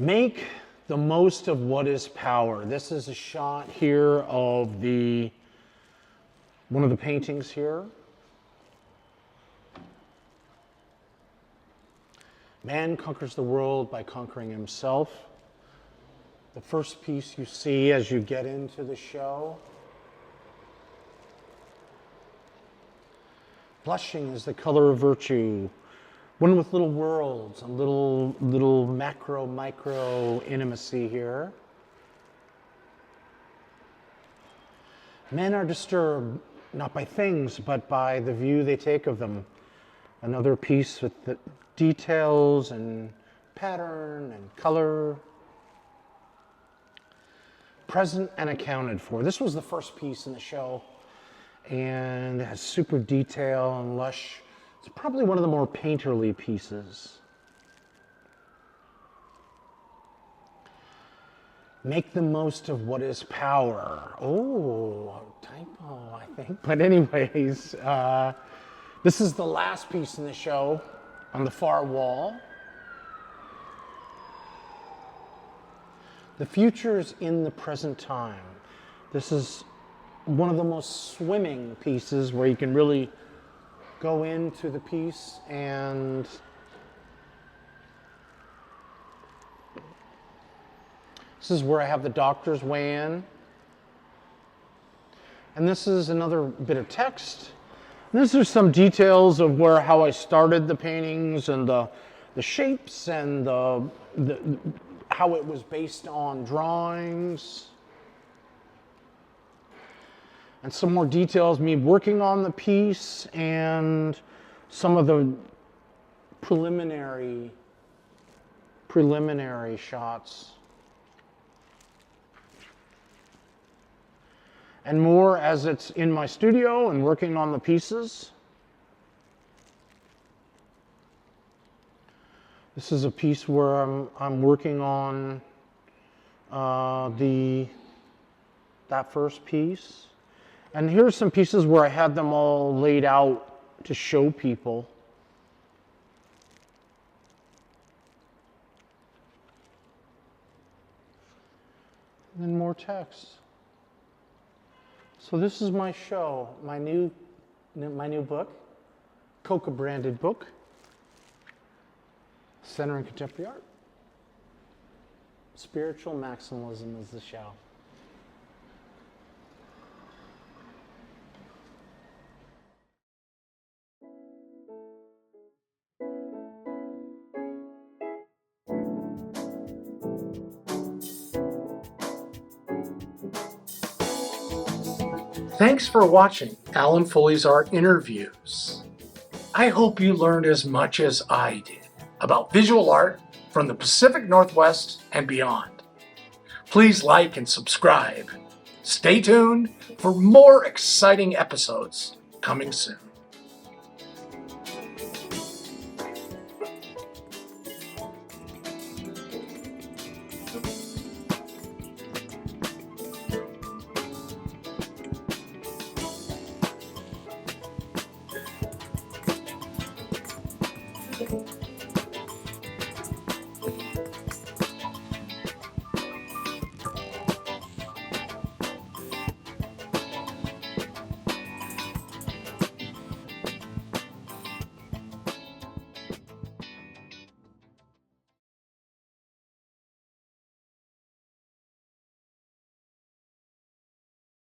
Make the most of what is power. This is a shot here of one of the paintings here. Man conquers the world by conquering himself. The first piece you see as you get into the show. Blushing is the color of virtue. One with little worlds, a little macro, micro intimacy here. Men are disturbed not by things, but by the view they take of them. Another piece with the details and pattern and color. Present and accounted for. This was the first piece in the show, and it has super detail and lush. It's probably one of the more painterly pieces. Make the most of what is power. Oh, typo, I think. But anyways, this is the last piece in the show on the far wall. The future is in the present time. This is one of the most swimming pieces where you can really go into the piece, and this is where I have the doctors weigh in. And this is another bit of text. And these are some details of how I started the paintings and the shapes and how it was based on drawings. And some more details, me working on the piece and some of the preliminary shots. And more as it's in my studio and working on the pieces. This is a piece where I'm working on that first piece. And here's some pieces where I had them all laid out to show people. And then more text. So this is my show, my new book, CoCA branded book, Center in Contemporary Art. Spiritual Maximalism is the show. Thanks for watching Alan Fulle's Art Interviews. I hope you learned as much as I did about visual art from the Pacific Northwest and beyond. Please like and subscribe. Stay tuned for more exciting episodes coming soon. Okay.